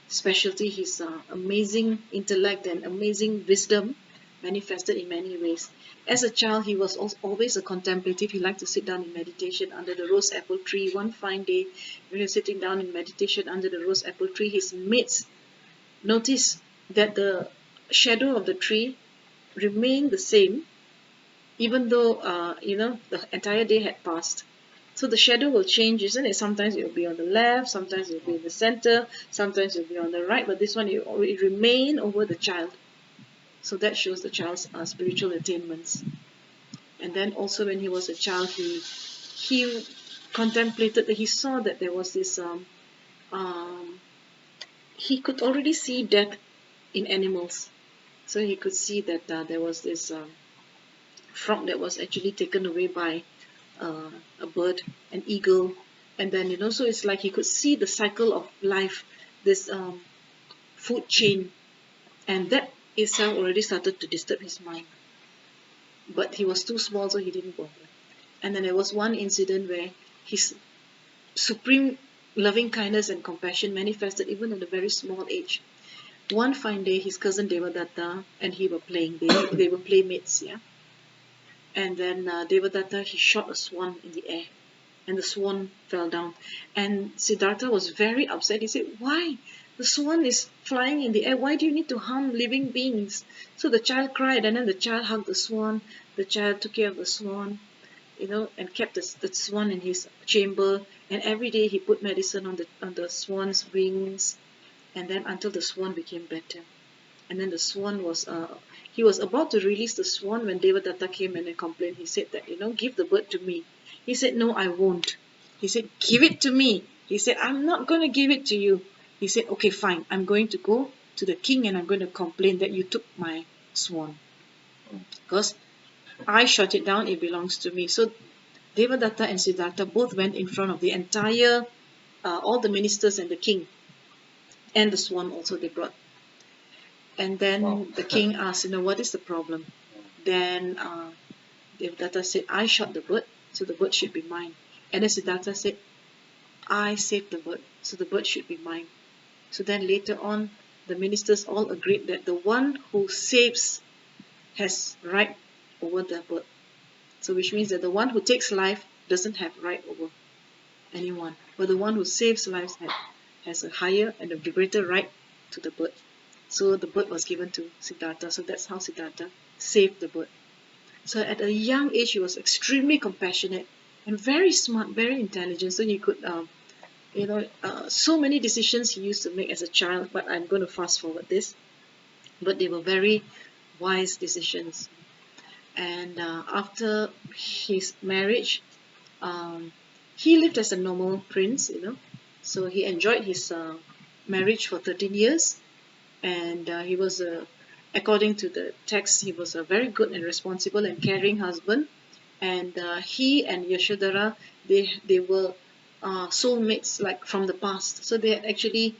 specialty, his amazing intellect and amazing wisdom manifested in many ways. As a child, he was always a contemplative. He liked to sit down in meditation under the rose apple tree. One fine day, when he was sitting down in meditation under the rose apple tree, his mates noticed that the shadow of the tree remained the same, even though the entire day had passed. So the shadow will change, isn't it? Sometimes it will be on the left, sometimes it will be in the center, sometimes it will be on the right, but this one it remain over the child. So that shows the child's spiritual attainments. And then also when he was a child, he contemplated that he saw that there was this um, he could already see death in animals. So he could see that there was this frog that was actually taken away by a bird, an eagle, and then so it's like he could see the cycle of life, this food chain, and that itself already started to disturb his mind. But he was too small, so he didn't bother. And then there was one incident where his supreme loving kindness and compassion manifested even at a very small age. One fine day, his cousin Devadatta and he were playing. They were playmates, yeah. And then Devadatta, he shot a swan in the air, and the swan fell down. And Siddhartha was very upset. He said, "Why? The swan is flying in the air. Why do you need to harm living beings?" So the child cried, and then the child hugged the swan. The child took care of the swan, and kept the swan in his chamber. And every day he put medicine on the swan's wings, and then until the swan became better. And then the swan was he was about to release the swan when Devadatta came and complained. He said that, give the bird to me. He said, "No, I won't." He said, "Give it to me." He said, "I'm not going to give it to you." He said, "Okay, fine. I'm going to go to the king and I'm going to complain that you took my swan. Because I shot it down, it belongs to me." So Devadatta and Siddhartha both went in front of the entire, all the ministers and the king. And the swan also they brought. And then Wow. the king asked, "What is the problem?" Then Devadatta said, "I shot the bird, so the bird should be mine." And then Siddhartha said, "I saved the bird, so the bird should be mine." So then later on, the ministers all agreed that the one who saves has right over the bird. So which means that the one who takes life doesn't have right over anyone, but the one who saves lives has a higher and a greater right to the bird. So the bird was given to Siddhartha. So that's how Siddhartha saved the bird. So at a young age, he was extremely compassionate and very smart, very intelligent. So he could, so many decisions he used to make as a child. But I'm going to fast forward this. But they were very wise decisions. And after his marriage, he lived as a normal prince, So he enjoyed his marriage for 13 years. And he was according to the text, he was a very good and responsible and caring husband. And he and Yashodhara, they were soulmates, like from the past. So they had actually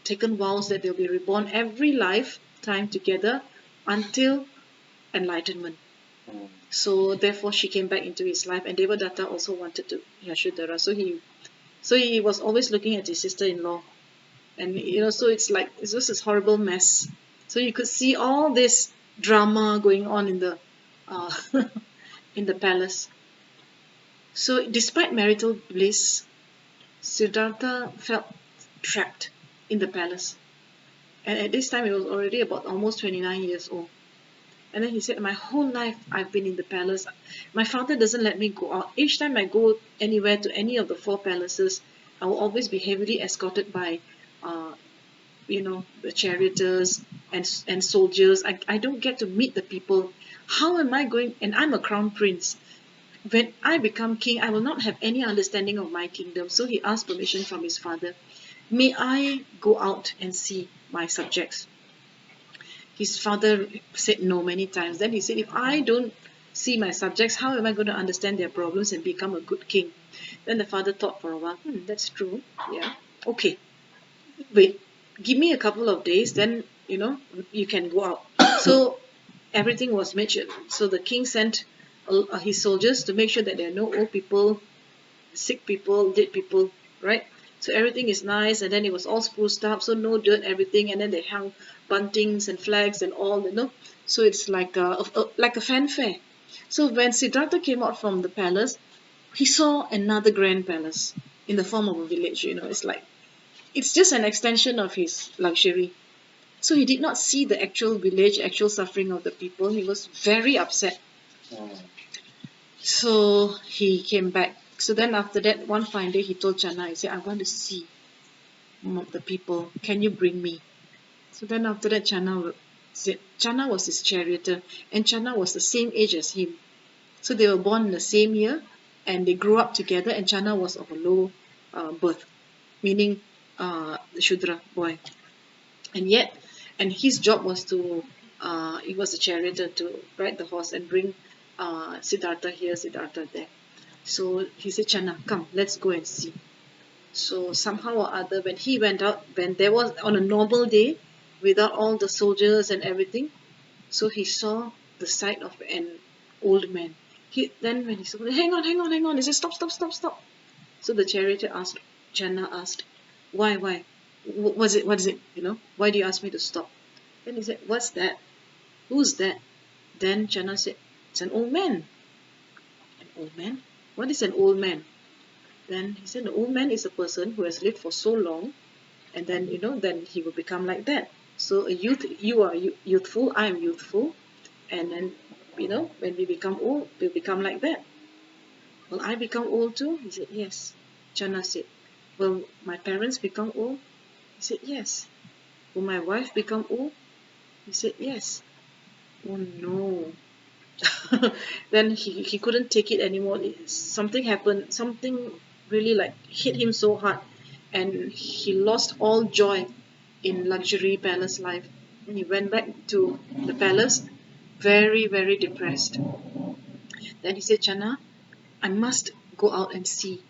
taken vows that they'll be reborn every lifetime together until enlightenment. So therefore she came back into his life, and Devadatta also wanted to Yashodhara. So he was always looking at his sister-in-law. And so it's like it's just this horrible mess. So you could see all this drama going on in the in the palace. So despite marital bliss, Siddhartha felt trapped in the palace. And at this time, he was already about almost 29 years old. And then he said, "My whole life I've been in the palace. My father doesn't let me go out. Each time I go anywhere to any of the 4 palaces, I will always be heavily escorted by uh, the charioteers and soldiers. I don't get to meet the people. How am I going?" And I'm a crown prince. "When I become king, I will not have any understanding of my kingdom." So he asked permission from his father. "May I go out and see my subjects?" His father said no many times. Then he said, "If I don't see my subjects, how am I going to understand their problems and become a good king?" Then the father thought for a while. That's true. Yeah. Okay. Wait, give me a couple of days, then you can go out. So everything was made sure. So the king sent his soldiers to make sure that there are no old people, sick people, dead people, right? So everything is nice, and then it was all spruced up, so no dirt, everything, and then they hung buntings and flags and all. So it's like like a fanfare. So when Siddhartha came out from the palace, he saw another grand palace in the form of a village. It's just an extension of his luxury. So he did not see the actual village, actual suffering of the people. He was very upset. Mm. So he came back. So then after that, one fine day, he told Channa, he said, I want to see the people. Can you bring me? So then after that, Channa said, Channa was his charioteer, and Channa was the same age as him. So they were born in the same year, and they grew up together, and Channa was of a low birth, meaning the Shudra boy. And his job was he was a charioteer to ride the horse and bring Siddhartha here, Siddhartha there. So he said, Channa, come, let's go and see. So somehow or other, when he went out, when there was on a normal day, without all the soldiers and everything, so he saw the sight of an old man. Then when he saw, hang on, hang on, hang on, he said, stop, stop, stop, stop. So the charioteer asked, Channa asked, why? What is it? Why do you ask me to stop? Then he said, what's that? Who's that? Then Channa said, it's an old man. An old man? What is an old man? Then he said, the old man is a person who has lived for so long, and then he will become like that. So you are youthful, I am youthful, and then, when we become old, we'll become like that. Will I become old too? He said, yes. Channa said, will my parents become old? He said, yes. Will my wife become old? He said, yes. Oh no. Then he couldn't take it anymore. Something happened. Something really like hit him so hard, and he lost all joy in luxury palace life. And he went back to the palace, very, very depressed. Then he said, Channa, I must go out and see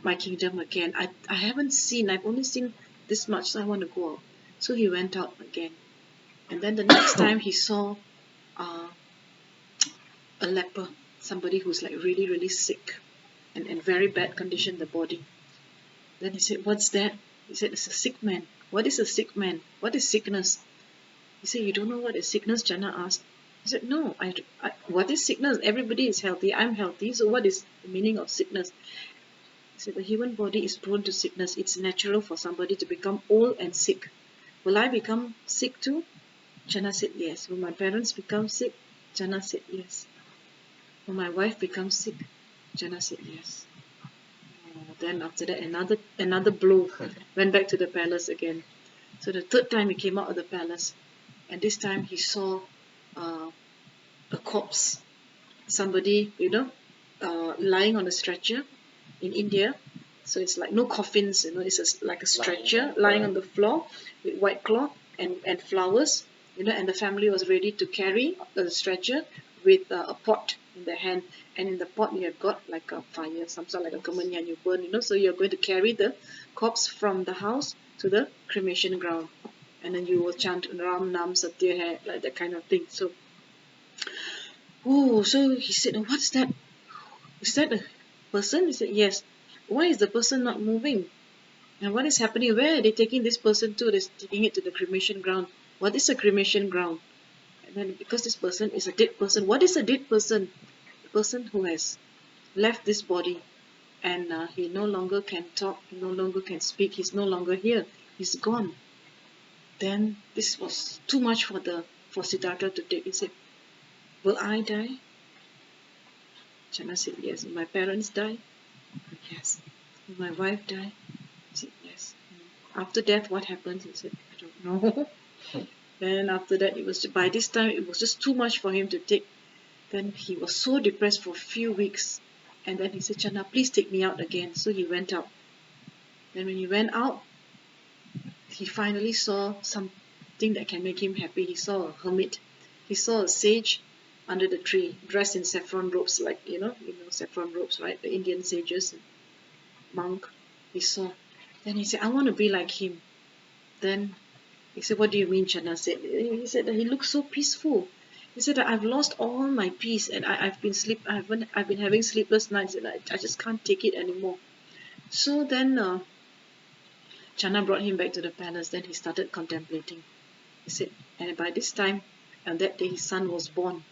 my kingdom again. I haven't seen, I've only seen this much, so I want to go out. So he went out again. And then the next time he saw uh, a leper, somebody who's like really, really sick and very bad condition, the body. Then he said, what's that? He said, it's a sick man. What is a sick man? What is sickness? He said, you don't know what is sickness? Channa asked. He said, no, what is sickness? Everybody is healthy. I'm healthy. So what is the meaning of sickness? He said, the human body is prone to sickness. It's natural for somebody to become old and sick. Will I become sick too? Channa said, yes. Will my parents become sick? Channa said, yes. Will my wife become sick? Channa said, yes. Then after that, another blow. Went back to the palace again. So the third time he came out of the palace, and this time he saw a corpse. Somebody, lying on a stretcher in India. So it's like no coffins, it's like a stretcher lying on the floor with white cloth and flowers, and the family was ready to carry the stretcher with a pot in their hand, and in the pot you have got like a fire, some sort like a kemenyan you burn, so you're going to carry the corpse from the house to the cremation ground, and then you will chant Ram Nam Satya Hai, like that kind of thing. So he said, oh, what's that? Is that a person? He said, yes. Why is the person not moving? And what is happening? Where are they taking this person to? They're taking it to the cremation ground. What is a cremation ground? And then because this person is a dead person. What is a dead person? The person who has left this body, and he no longer can talk, he no longer can speak, he's no longer here, he's gone. Then this was too much for Siddhartha to take. He said, will I die? Channa said, yes. Will my parents die? Yes. Will my wife die? He said, yes. After death, what happens? He said, I don't know. Then after that, by this time, it was just too much for him to take. Then he was so depressed for a few weeks. And then he said, Channa, please take me out again. So he went out. Then when he went out, he finally saw something that can make him happy. He saw a hermit. He saw a sage under the tree, dressed in saffron robes, like, saffron robes, right? The Indian sages, monk. He saw. Then he said, I want to be like him. Then he said, what do you mean? Channa said. He said that he looks so peaceful. He said that I've lost all my peace, and I've been having sleepless nights, and I just can't take it anymore. So then Channa brought him back to the palace. Then he started contemplating. He said, and by this time, on that day, his son was born.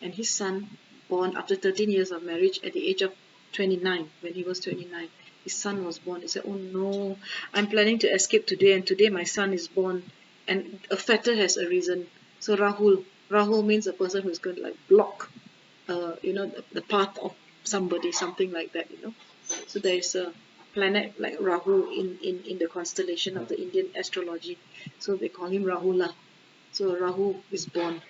And his son, born after 13 years of marriage at the age of 29, when he was 29, his son was born. He said, oh no, I'm planning to escape today, and today my son is born. And a fetter has arisen. So Rahul means a person who's going to like block, the path of somebody, something like that, So there is a planet like Rahu in the constellation of the Indian astrology. So they call him Rahula. So Rahu is born,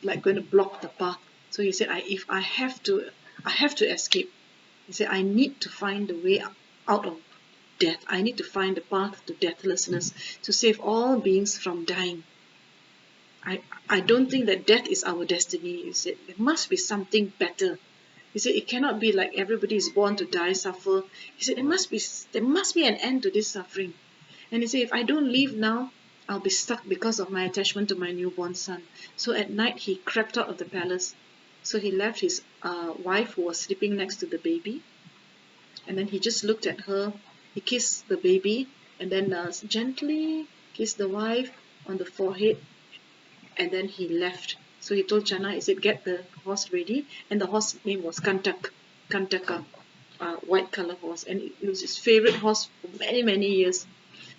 like going to block the path. So he said, if I have to escape. He said, I need to find the way out of death. I need to find the path to deathlessness to save all beings from dying. I don't think that death is our destiny. He said, there must be something better. He said, it cannot be like everybody is born to die, suffer. He said, there must be an end to this suffering. And he said, if I don't leave now, I'll be stuck because of my attachment to my newborn son. So at night, he crept out of the palace. So he left his wife who was sleeping next to the baby. And then he just looked at her. He kissed the baby and then gently kissed the wife on the forehead. And then he left. So he told Channa, he said, get the horse ready. And the horse name was Kantaka, white color horse. And it was his favorite horse for many, many years.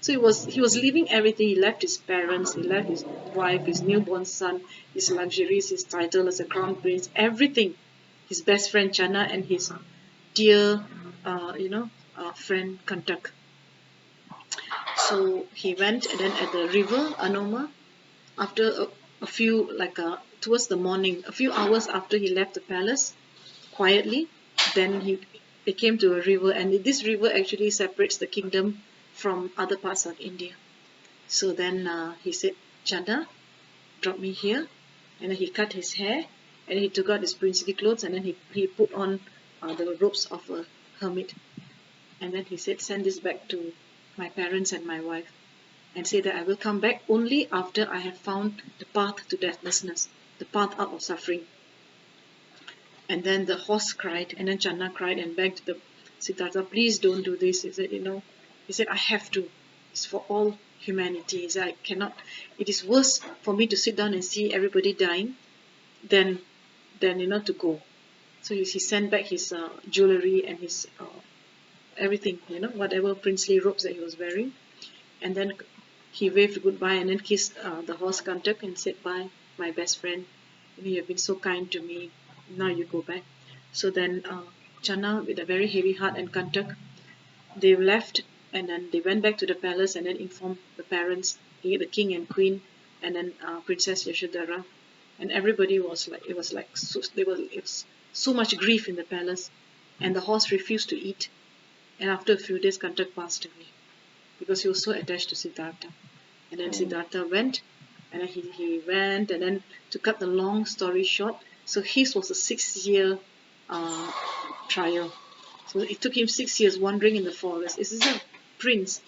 So he was leaving everything. He left his parents, he left his wife, his newborn son, his luxuries, his title as a crown prince, everything. His best friend Channa and his dear, friend Kantak. So he went, and then at the river Anoma, after a few, towards the morning, a few hours after he left the palace, quietly, then they came to a river, and this river actually separates the kingdom from other parts of India. So then he said, Channa, drop me here. And then he cut his hair, and he took out his princely clothes, and then he put on the robes of a hermit. And then he said, send this back to my parents and my wife, and say that I will come back only after I have found the path to deathlessness, the path out of suffering. And then the horse cried, and then Channa cried and begged the Siddhartha, please don't do this. He said, I have to. It's for all humanity. He said, I cannot. It is worse for me to sit down and see everybody dying than to go. So he sent back his jewelry and his everything, whatever princely robes that he was wearing. And then he waved goodbye and then kissed the horse Kantak and said, bye, my best friend. You have been so kind to me. Now you go back. So then Channa, with a very heavy heart, and Kantak, they left, and then they went back to the palace and then informed the parents, the king and queen, and then Princess Yashodhara. And everybody was like, it was so much grief in the palace, and the horse refused to eat. And after a few days, Kantak passed away because he was so attached to Siddhartha. And then Siddhartha went, and then he went, and then to cut the long story short, so his was a 6-year trial. So it took him 6 years wandering in the forest. This is a prince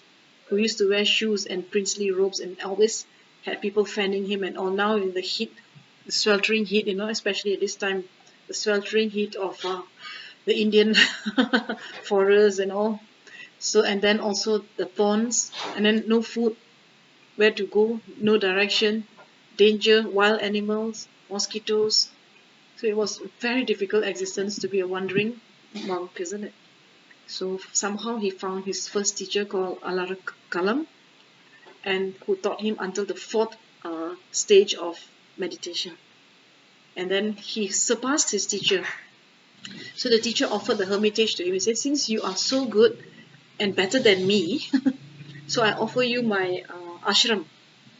who used to wear shoes and princely robes and always had people fanning him and all. Now in the heat, the sweltering heat, especially at this time, the sweltering heat of the Indian forests and all. So, and then also the thorns, and then no food, where to go, no direction, danger, wild animals, mosquitoes. So it was a very difficult existence to be a wandering monk, isn't it? So somehow he found his first teacher called Alara Kalam, and who taught him until the fourth stage of meditation. And then he surpassed his teacher. So the teacher offered the hermitage to him. He said, since you are so good and better than me, so I offer you my ashram.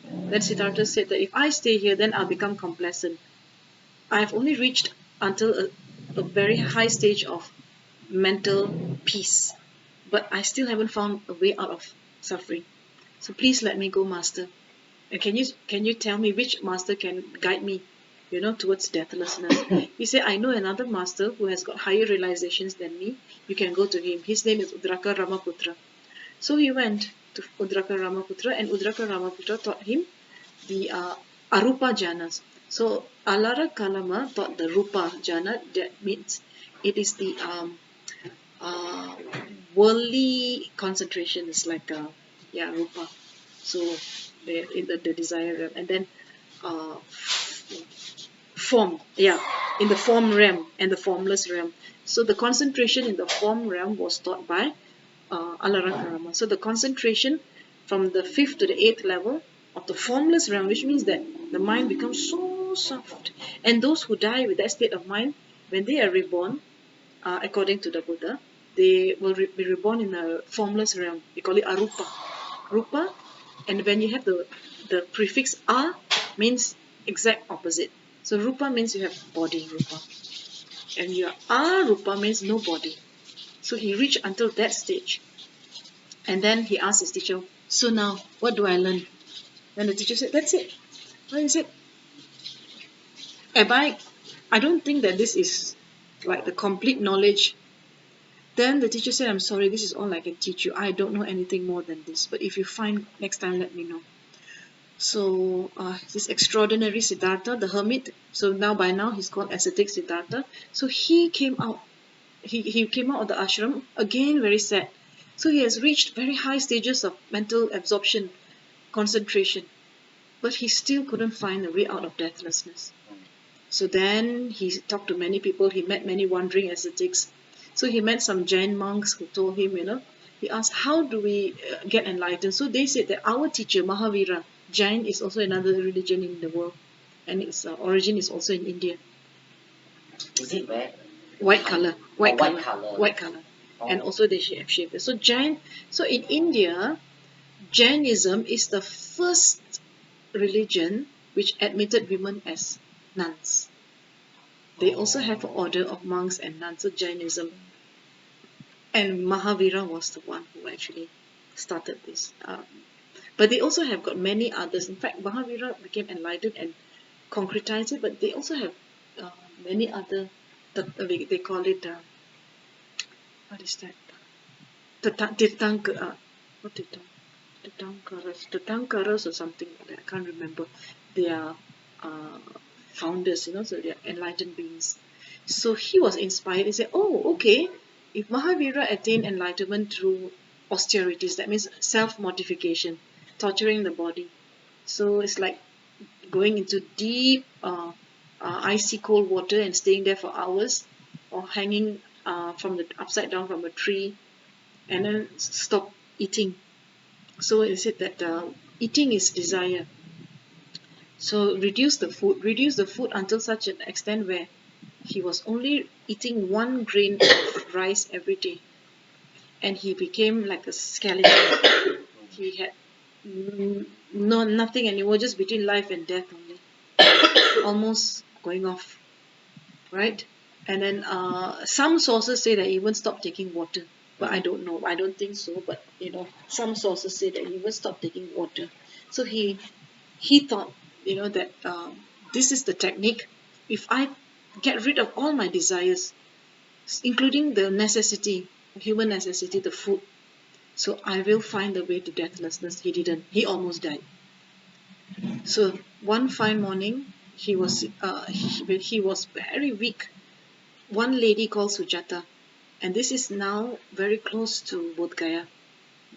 Then Siddhartha said that if I stay here, then I'll become complacent. I've only reached until a very high stage of mental peace, but I still haven't found a way out of suffering. So please let me go, master. And can you tell me which master can guide me, towards deathlessness? He said, I know another master who has got higher realizations than me. You can go to him. His name is Udraka Ramaputra. So he went to Udraka Ramaputra, and Udraka Ramaputra taught him the Arupa Jhanas. So Alara Kalama taught the Rupa Jhana. That means it is the worldly concentration is like rupa. So in the desire realm, and then uh, form, in the form realm and the formless realm. So the concentration in the form realm was taught by Alarang Karama. So the concentration from the fifth to the eighth level of the formless realm, which means that the mind becomes so soft. And those who die with that state of mind, when they are reborn, according to the Buddha, they will be reborn in a formless realm. We call it arupa. Rupa, and when you have the prefix a, means exact opposite. So rupa means you have body, rupa, and your arupa means no body. So he reached until that stage, and then he asked his teacher, "So now, what do I learn?" And the teacher said, "That's it." Well, he said, "Am I don't think that this is like the complete knowledge." Then the teacher said, "I'm sorry, this is all I can teach you. I don't know anything more than this. But if you find next time, let me know." So this extraordinary Siddhartha, the hermit. So now by now he's called ascetic Siddhartha. So he came out. He came out of the ashram again very sad. So he has reached very high stages of mental absorption, concentration, but he still couldn't find a way out of deathlessness. So then he talked to many people. He met many wandering ascetics. So he met some Jain monks who told him, he asked, how do we get enlightened? So they said that our teacher, Mahavira, Jain is also another religion in the world, and its origin is also in India. Is it red? White color, White color. white color, Oh. and also they have shaved. So so in India, Jainism is the first religion which admitted women as nuns. They also have an order of monks and nuns, so Jainism. And Mahavira was the one who actually started this. But they also have got many others. In fact, Mahavira became enlightened and concretized it, but they also have many other, they call it, what is that? What Tirthankaras or something like that. I can't remember. They are uh, founders, so they are enlightened beings. So he was inspired. He said, "Oh, okay. If Mahavira attained enlightenment through austerities, that means self-mortification, torturing the body. So it's like going into deep, icy cold water and staying there for hours, or hanging from the upside down from a tree, and then stop eating." So it said that eating is desire. So reduce the food until such an extent where he was only eating one grain of rice every day, and he became like a skeleton. He had nothing anymore, just between life and death only, almost going off, right? And then some sources say that he even stopped taking water, but I don't know. I don't think so. But some sources say that he even stopped taking water. So he thought, that this is the technique. If I get rid of all my desires, including the necessity, human necessity, the food, so I will find the way to deathlessness. He didn't. He almost died. So one fine morning, he was very weak. One lady called Sujata, and this is now very close to Bodh Gaya,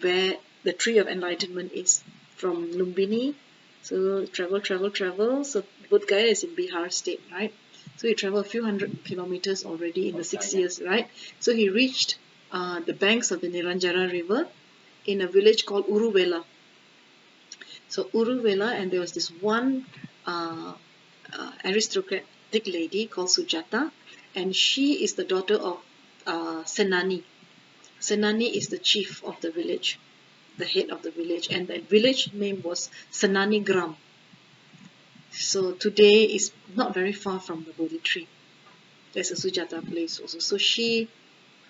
where the tree of enlightenment is, from Lumbini. So travel. So Bodh Gaya is in Bihar state, right? So he traveled a few hundred kilometers already in the 6 years, right? So he reached the banks of the Niranjara river in a village called Uruvela. So Uruvela, and there was this one aristocratic lady called Sujata, and she is the daughter of Senani. Senani is the chief of the village, the head of the village, and the village name was Senani Gram. So today is not very far from the Bodhi tree. There's a Sujata place also. So she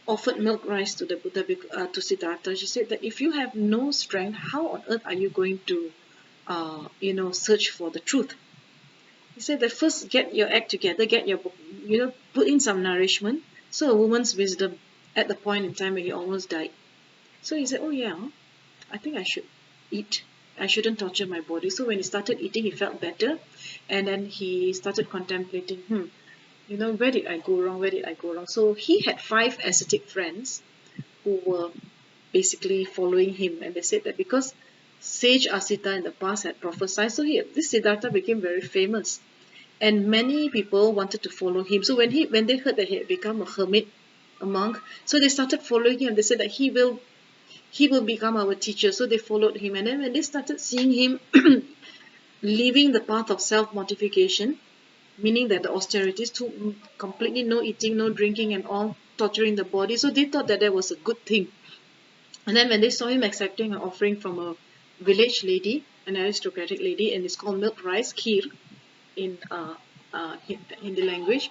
offered milk rice to the Buddha, to Siddhartha. She said that if you have no strength, how on earth are you going to, search for the truth? He said that first get your act together, put in some nourishment. So a woman's wisdom at the point in time when he almost died. So he said, "Oh yeah, I think I should eat. I shouldn't torture my body." So when he started eating, he felt better, and then he started contemplating, where did I go wrong? Where did I go wrong? So he had 5 ascetic friends who were basically following him, and they said that because sage Asita in the past had prophesied, so this Siddhartha became very famous, and many people wanted to follow him. So when they heard that he had become a hermit, a monk, so they started following him. They said that he will become our teacher. So they followed him, and then when they started seeing him leaving the path of self-mortification, meaning that the austerities to completely no eating, no drinking, and all torturing the body, so they thought that was a good thing. And then when they saw him accepting an offering from a village lady, an aristocratic lady, and it's called milk rice kheer in Hindi language,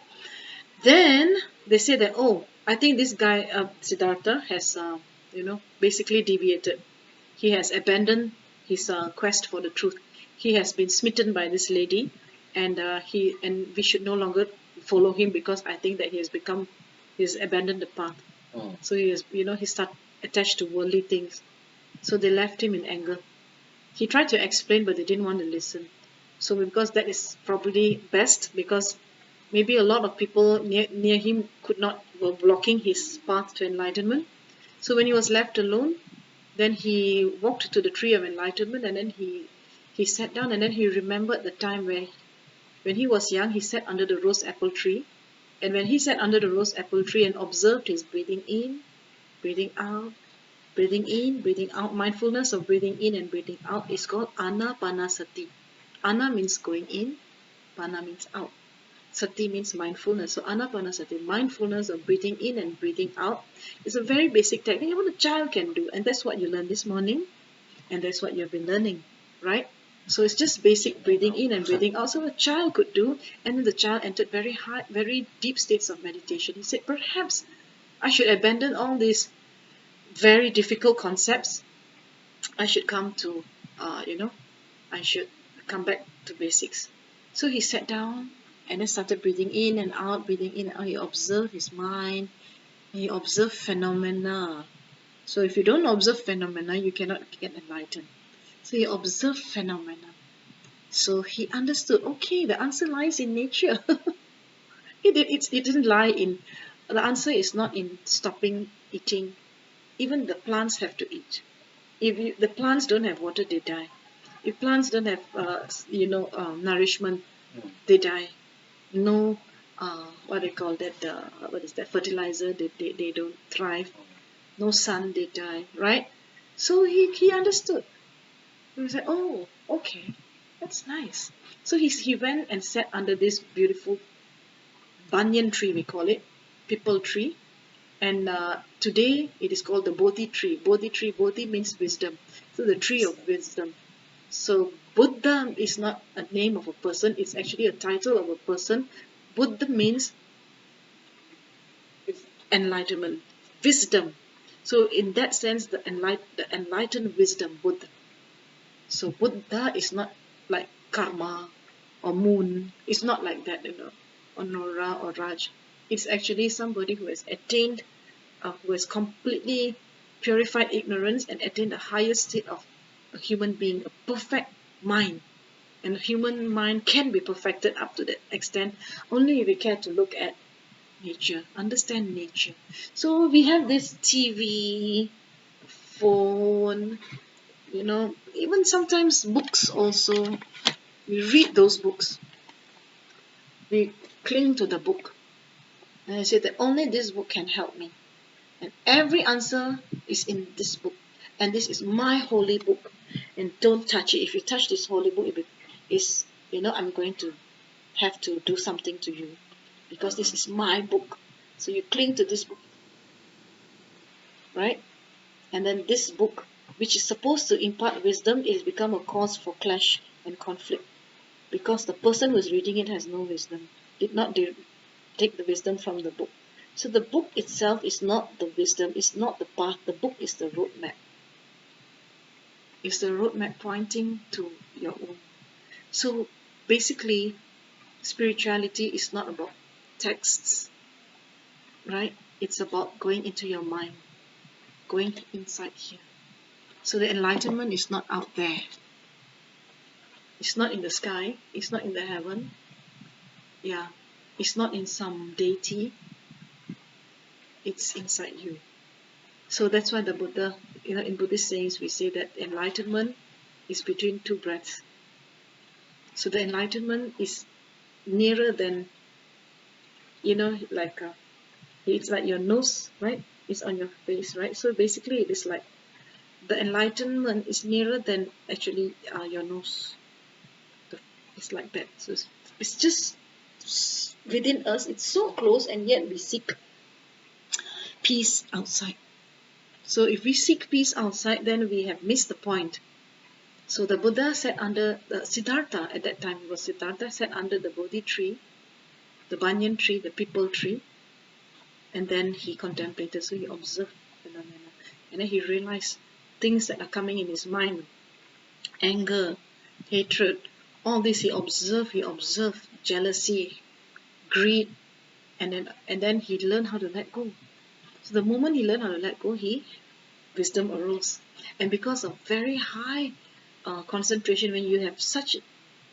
then they say that, oh, I think this guy Siddhartha has basically deviated. He has abandoned his quest for the truth. He has been smitten by this lady, and we should no longer follow him, because I think that he's abandoned the path. Mm. So he started attached to worldly things. So they left him in anger. He tried to explain, but they didn't want to listen. So because that is probably best, because maybe a lot of people near him were blocking his path to enlightenment. So when he was left alone, then he walked to the tree of enlightenment, and then he sat down, and then he remembered the time when he was young, he sat under the rose apple tree. And when he sat under the rose apple tree and observed his breathing in, breathing out, breathing in, breathing out, mindfulness of breathing in and breathing out is called anapanasati. Ana means going in, pana means out. Sati means mindfulness. So anapanasati, mindfulness of breathing in and breathing out, is a very basic technique even a child can do. And that's what you learned this morning. And that's what you've been learning, right? So it's just basic breathing in and breathing out. So a child could do, and then the child entered very high, very deep states of meditation. He said, perhaps I should abandon all these very difficult concepts. I should come to, I should come back to basics. So he sat down and then started breathing in and out, breathing in and out. He observed his mind. He observed phenomena. So if you don't observe phenomena, you cannot get enlightened. So he observed phenomena. So he understood, okay, the answer lies in nature. It didn't lie in, the answer is not in stopping eating. Even the plants have to eat. If the plants don't have water, they die. If plants don't have, nourishment, Mm. they die. No, what they call that, what is that, fertilizer, they don't thrive. No sun, they die, right? So he understood. He was like, oh, okay, that's nice. So he went and sat under this beautiful banyan tree, we call it, pipal tree. And today it is called the Bodhi tree. Bodhi tree, Bodhi means wisdom. So the tree of wisdom. So Buddha is not a name of a person, it's actually a title of a person. Buddha means enlightenment, wisdom. So in that sense, the enlightened wisdom, Buddha. So Buddha is not like karma or moon. It's not like that, or Nora or Raj. It's actually somebody who has attained, who has completely purified ignorance and attained the highest state of a human being, a perfect mind. And a human mind can be perfected up to that extent only if we care to look at nature, understand nature. So we have this TV, phone, even sometimes books also. We read those books. We cling to the book. And I say that only this book can help me. And every answer is in this book. And this is my holy book. And don't touch it. If you touch this holy book, I'm going to have to do something to you. Because this is my book. So you cling to this book. Right? And then this book, which is supposed to impart wisdom, is become a cause for clash and conflict. Because the person who is reading it has no wisdom, did not take the wisdom from the book. So the book itself is not the wisdom, it's not the path, the book is the roadmap. It's the roadmap pointing to your own. So basically, spirituality is not about texts, right? It's about going into your mind, going inside here. So the enlightenment is not out there. It's not in the sky, it's not in the heaven. Yeah, it's not in some deity. It's inside you. So that's why the Buddha, in Buddhist sayings, we say that enlightenment is between two breaths. So the enlightenment is nearer than, like it's like your nose, right? It's on your face, right? So basically, it is like the enlightenment is nearer than actually your nose. It's like that. So it's just within us. It's so close, and yet we seek peace outside. So if we seek peace outside, then we have missed the point. So the Buddha sat under the Siddhartha at that time. It was Siddhartha sat under the Bodhi tree, the banyan tree, the people tree, and then he contemplated. So he observed phenomena, and then he realized things that are coming in his mind: anger, hatred, all this. He observed jealousy, greed, and then he learned how to let go. So the moment he learned how to let go, wisdom arose. And because of very high concentration, when you have such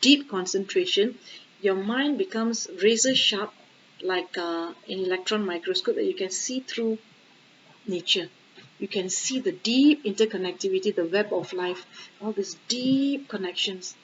deep concentration, your mind becomes razor sharp, like an electron microscope that you can see through nature. You can see the deep interconnectivity, the web of life, all these deep connections.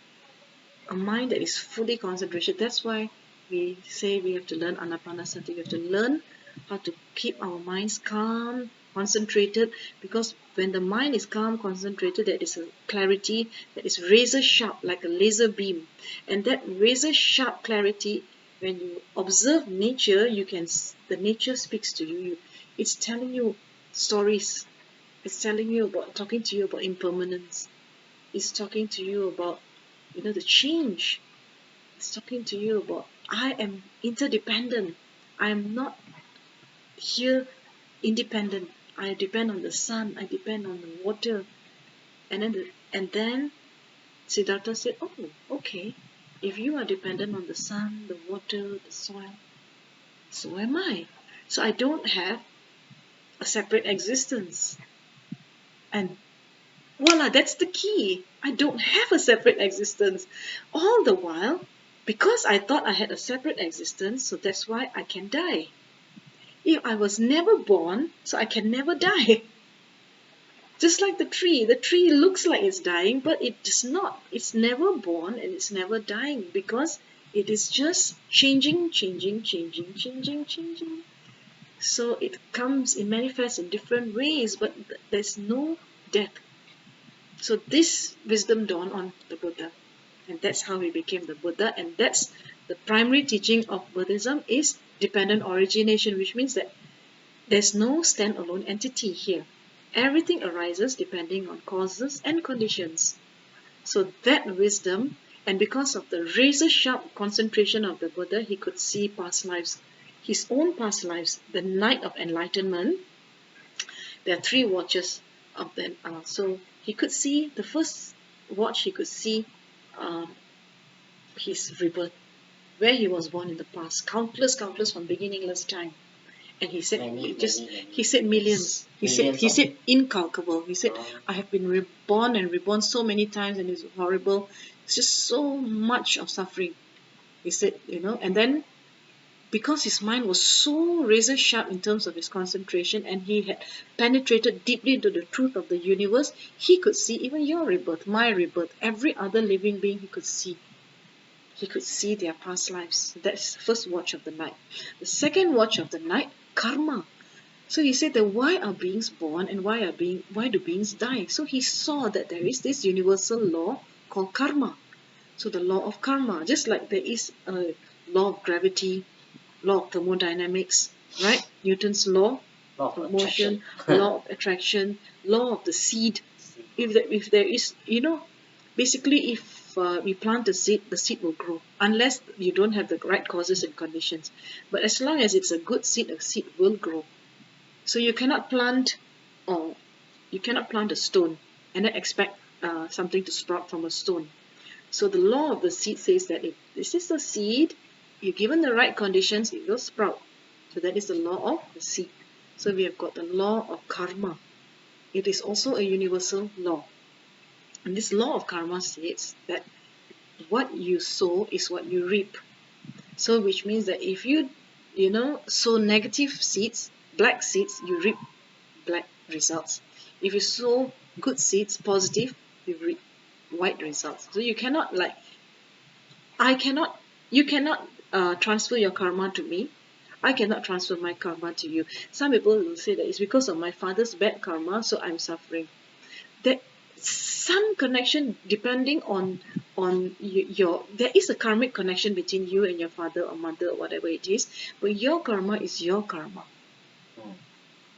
A mind that is fully concentrated. That's why we say we have to learn anapanasati. We have to learn how to keep our minds calm, concentrated, because when the mind is calm, concentrated, there is a clarity that is razor sharp, like a laser beam. And that razor sharp clarity, when you observe nature, the nature speaks to you. It's telling you stories. It's talking to you about impermanence. It's talking to you about the change. It's talking to you about I am interdependent. I am not here independent. I depend on the sun. I depend on the water. And then Siddhartha said, "Oh, okay. If you are dependent on the sun, the water, the soil, so am I. So I don't have a separate existence." And voila, that's the key. I don't have a separate existence. All the while, because I thought I had a separate existence, so that's why I can die. If I was never born, so I can never die. Just like the tree looks like it's dying, but it does not. It's never born and it's never dying because it is just changing. So it manifests in different ways, but there's no death. So this wisdom dawned on the Buddha, and that's how he became the Buddha. And that's the primary teaching of Buddhism is dependent origination, which means that there's no standalone entity here. Everything arises depending on causes and conditions. So that wisdom, and because of the razor sharp concentration of the Buddha, he could see past lives, his own past lives, the night of enlightenment. There are 3 watches of them. So he could see the first watch. He could see his rebirth, where he was born in the past, countless from beginningless time. And he said, he said millions. He said incalculable. He said, I have been reborn and reborn so many times, and it's horrible. It's just so much of suffering. He said, and then because his mind was so razor sharp in terms of his concentration, and he had penetrated deeply into the truth of the universe, he could see even your rebirth, my rebirth, every other living being he could see. He could see their past lives. That's the first watch of the night. The second watch of the night, karma. So he said that why are beings born and why do beings die? So he saw that there is this universal law called karma. So the law of karma, just like there is a law of gravity, law of thermodynamics, right? Newton's law of motion, law of attraction, law of the seed. If there is, basically if we plant a seed, the seed will grow, unless you don't have the right causes and conditions. But as long as it's a good seed, a seed will grow. So you cannot plant a stone and then expect something to sprout from a stone. So the law of the seed says that if this is a seed, you're given the right conditions, it will sprout. So that is the law of the seed. So we have got the law of karma. It is also a universal law. And this law of karma states that what you sow is what you reap. So which means that if you sow negative seeds, black seeds, you reap results. If you sow good seeds, positive, you reap white results. So you cannot you cannot transfer your karma to me. I cannot transfer my karma to you. Some people will say that it's because of my father's bad karma, so I'm suffering. There some connection depending on your there is a karmic connection between you and your father or mother or whatever it is, but your karma is your karma. Mm.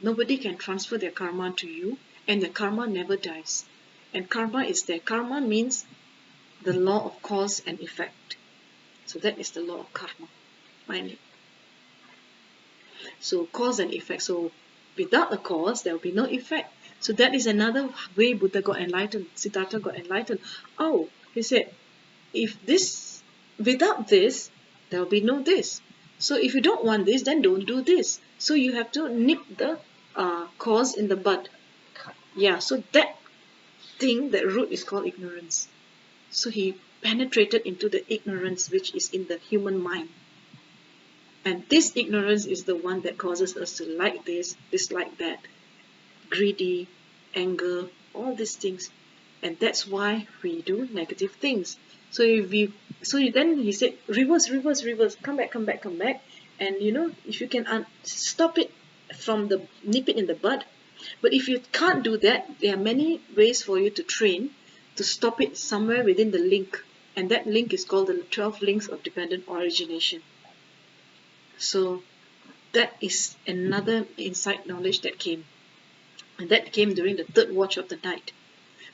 Nobody can transfer their karma to you, and the karma never dies. And karma is there. Karma means the law of cause and effect. So that is the law of karma. Mind it. So cause and effect. So without a cause, there will be no effect. So that is another way Buddha got enlightened. Siddhartha got enlightened. Oh, he said, if this, without this, there will be no this. So if you don't want this, then don't do this. So you have to nip the cause in the bud. Yeah, so that thing, that root is called ignorance. So he penetrated into the ignorance which is in the human mind. And this ignorance is the one that causes us to like this, dislike that, greedy, anger, all these things. And that's why we do negative things. So then he said, reverse, reverse, reverse, come back, come back, come back. And if you can stop it from the nip it in the bud. But if you can't do that, there are many ways for you to train to stop it somewhere within the link. And that link is called the 12 links of dependent origination. So that is another insight knowledge that came. And that came during the third watch of the night.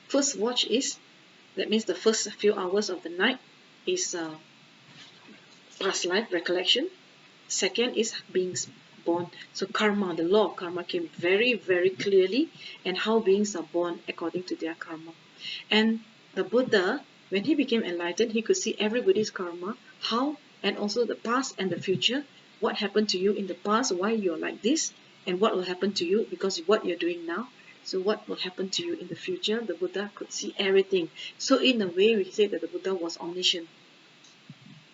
First watch that means the first few hours of the night is past life recollection. Second is beings born. So karma, the law of karma came very, very clearly, and how beings are born according to their karma. And the Buddha, when he became enlightened, he could see everybody's karma, how, and also the past and the future, what happened to you in the past, why you're like this, and what will happen to you because of what you're doing now. So what will happen to you in the future? The Buddha could see everything. So in a way, we say that the Buddha was omniscient.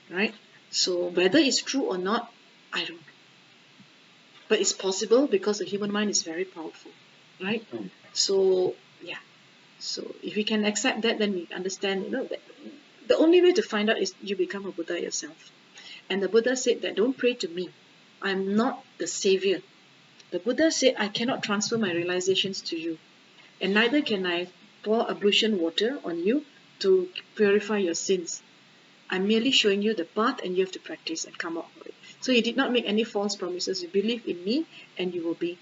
Right? So whether it's true or not, I don't know. But it's possible because the human mind is very powerful. Right? Mm. So, yeah. So if we can accept that, then we understand, that the only way to find out is you become a Buddha yourself. And the Buddha said that don't pray to me. I'm not the savior. The Buddha said, I cannot transfer my realizations to you. And neither can I pour ablution water on you to purify your sins. I'm merely showing you the path and you have to practice and come out of it. So he did not make any false promises. You believe in me and you will be,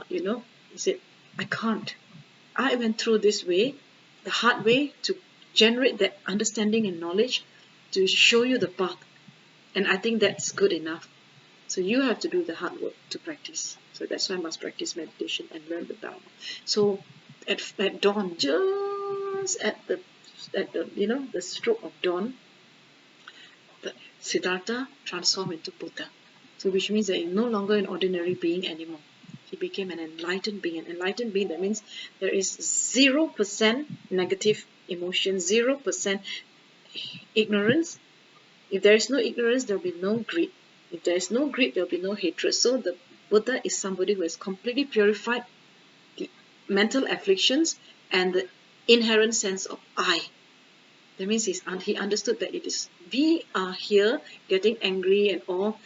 he said, I can't. I went through this way, the hard way, to generate that understanding and knowledge, to show you the path. And I think that's good enough. So you have to do the hard work to practice. So that's why I must practice meditation and learn the Dharma. So at dawn, just at the the stroke of dawn, the Siddhartha transformed into Buddha. So which means that he's no longer an ordinary being anymore. He became an enlightened being. An enlightened being, that means there is 0% negative emotion, 0% ignorance. If there is no ignorance, there will be no greed. If there is no greed, there will be no hatred. So the Buddha is somebody who has completely purified the mental afflictions and the inherent sense of I. That means he understood that we are here getting angry and all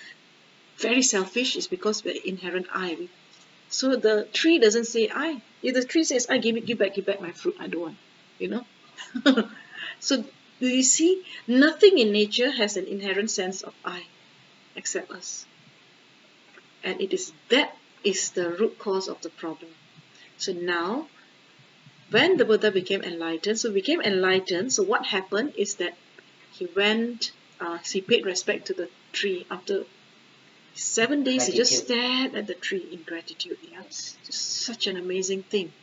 very selfish is because we're inherent I. So the tree doesn't say I. If the tree says I, give back my fruit, I don't want. So do you see, nothing in nature has an inherent sense of I except us. And that is the root cause of the problem. So now, when the Buddha became enlightened, so what happened is that he paid respect to the tree. After 7 days, he just stared at the tree in gratitude. Yeah? Just such an amazing thing.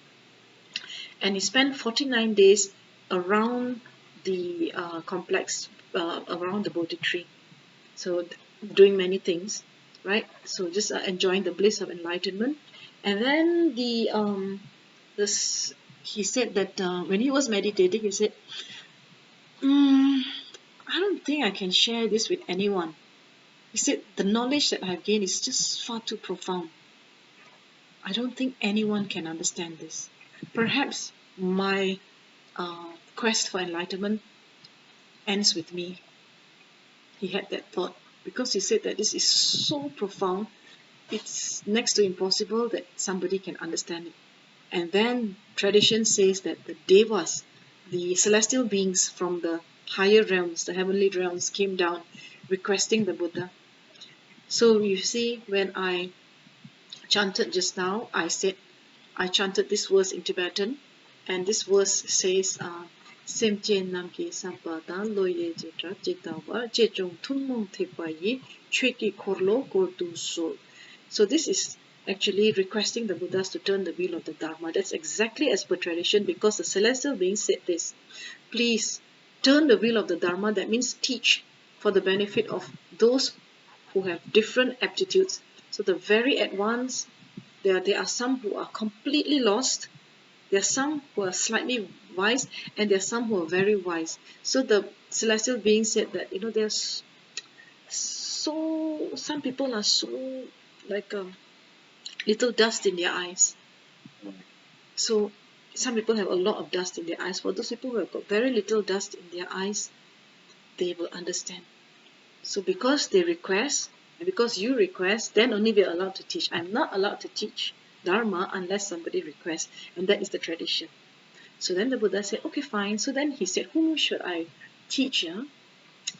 And he spent 49 days around the complex, around the Bodhi tree. So doing many things, right? So just enjoying the bliss of enlightenment. And then he said that when he was meditating, he said, I don't think I can share this with anyone. He said, the knowledge that I've gained is just far too profound. I don't think anyone can understand this. Perhaps my quest for enlightenment ends with me. He had that thought because he said that this is so profound, it's next to impossible that somebody can understand it. And then tradition says that the devas, the celestial beings from the higher realms, the heavenly realms, came down requesting the Buddha. So you see, when I chanted just now, I chanted this verse in Tibetan, and this verse says, Semchen namki sampadan loye jetra jetawa jechong tunmong tepayi chweki korlo kordu sol. So this is actually requesting the Buddhas to turn the wheel of the Dharma. That's exactly as per tradition, because the celestial beings said this. Please turn the wheel of the Dharma. That means teach for the benefit of those who have different aptitudes. So the very advanced, there are some who are completely lost, there are some who are slightly wise, and there are some who are very wise. So the celestial being said that, there's so some people are so like little dust in their eyes. So some people have a lot of dust in their eyes. For those people who have got very little dust in their eyes, they will understand. So because they request, and because you request, then only we are allowed to teach. I'm not allowed to teach Dharma unless somebody requests, and that is the tradition. So then the Buddha said, okay, fine. So then he said, whom should I teach? Yeah?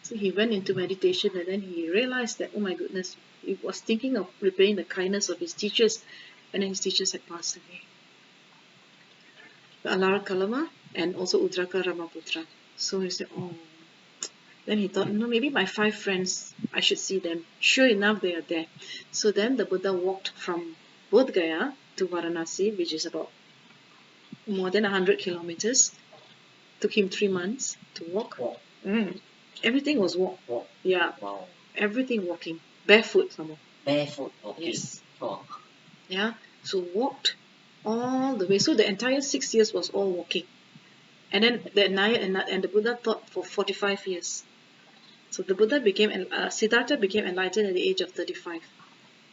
So he went into meditation, and then he realized that, oh my goodness, he was thinking of repaying the kindness of his teachers, and then his teachers had passed away. Alara Kalama and also Udraka Ramaputra. So he said, oh. Then he thought, maybe my 5 friends, I should see them. Sure enough, they are there. So then the Buddha walked from Bodh Gaya to Varanasi, which is about more than 100 kilometers. Took him 3 months to walk. Walk. Everything was walk. Walk. Yeah, Wow. everything walking. Barefoot some more. Barefoot walking. Yes. Oh. Yeah, so walked all the way. So the entire 6 years was all walking. And then the Buddha taught for 45 years. So the Buddha Siddhartha became enlightened at the age of 35.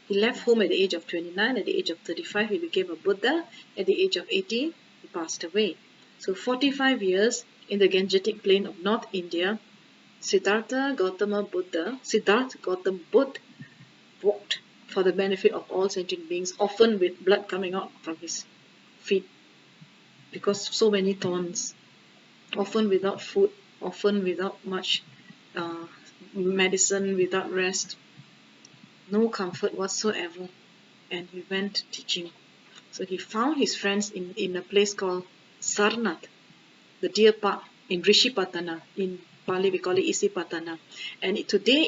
He left home at the age of 29. At the age of 35, he became a Buddha. At the age of 80, he passed away. So 45 years in the Gangetic plain of North India, Siddhartha Gautama Buddha walked for the benefit of all sentient beings, often with blood coming out from his feet because so many thorns, often without food, often without much uh, medicine, without rest, no comfort whatsoever. And he went teaching. So he found his friends in a place called Sarnath, the deer park in Rishipatana. In Pali we call it Isipatana. And today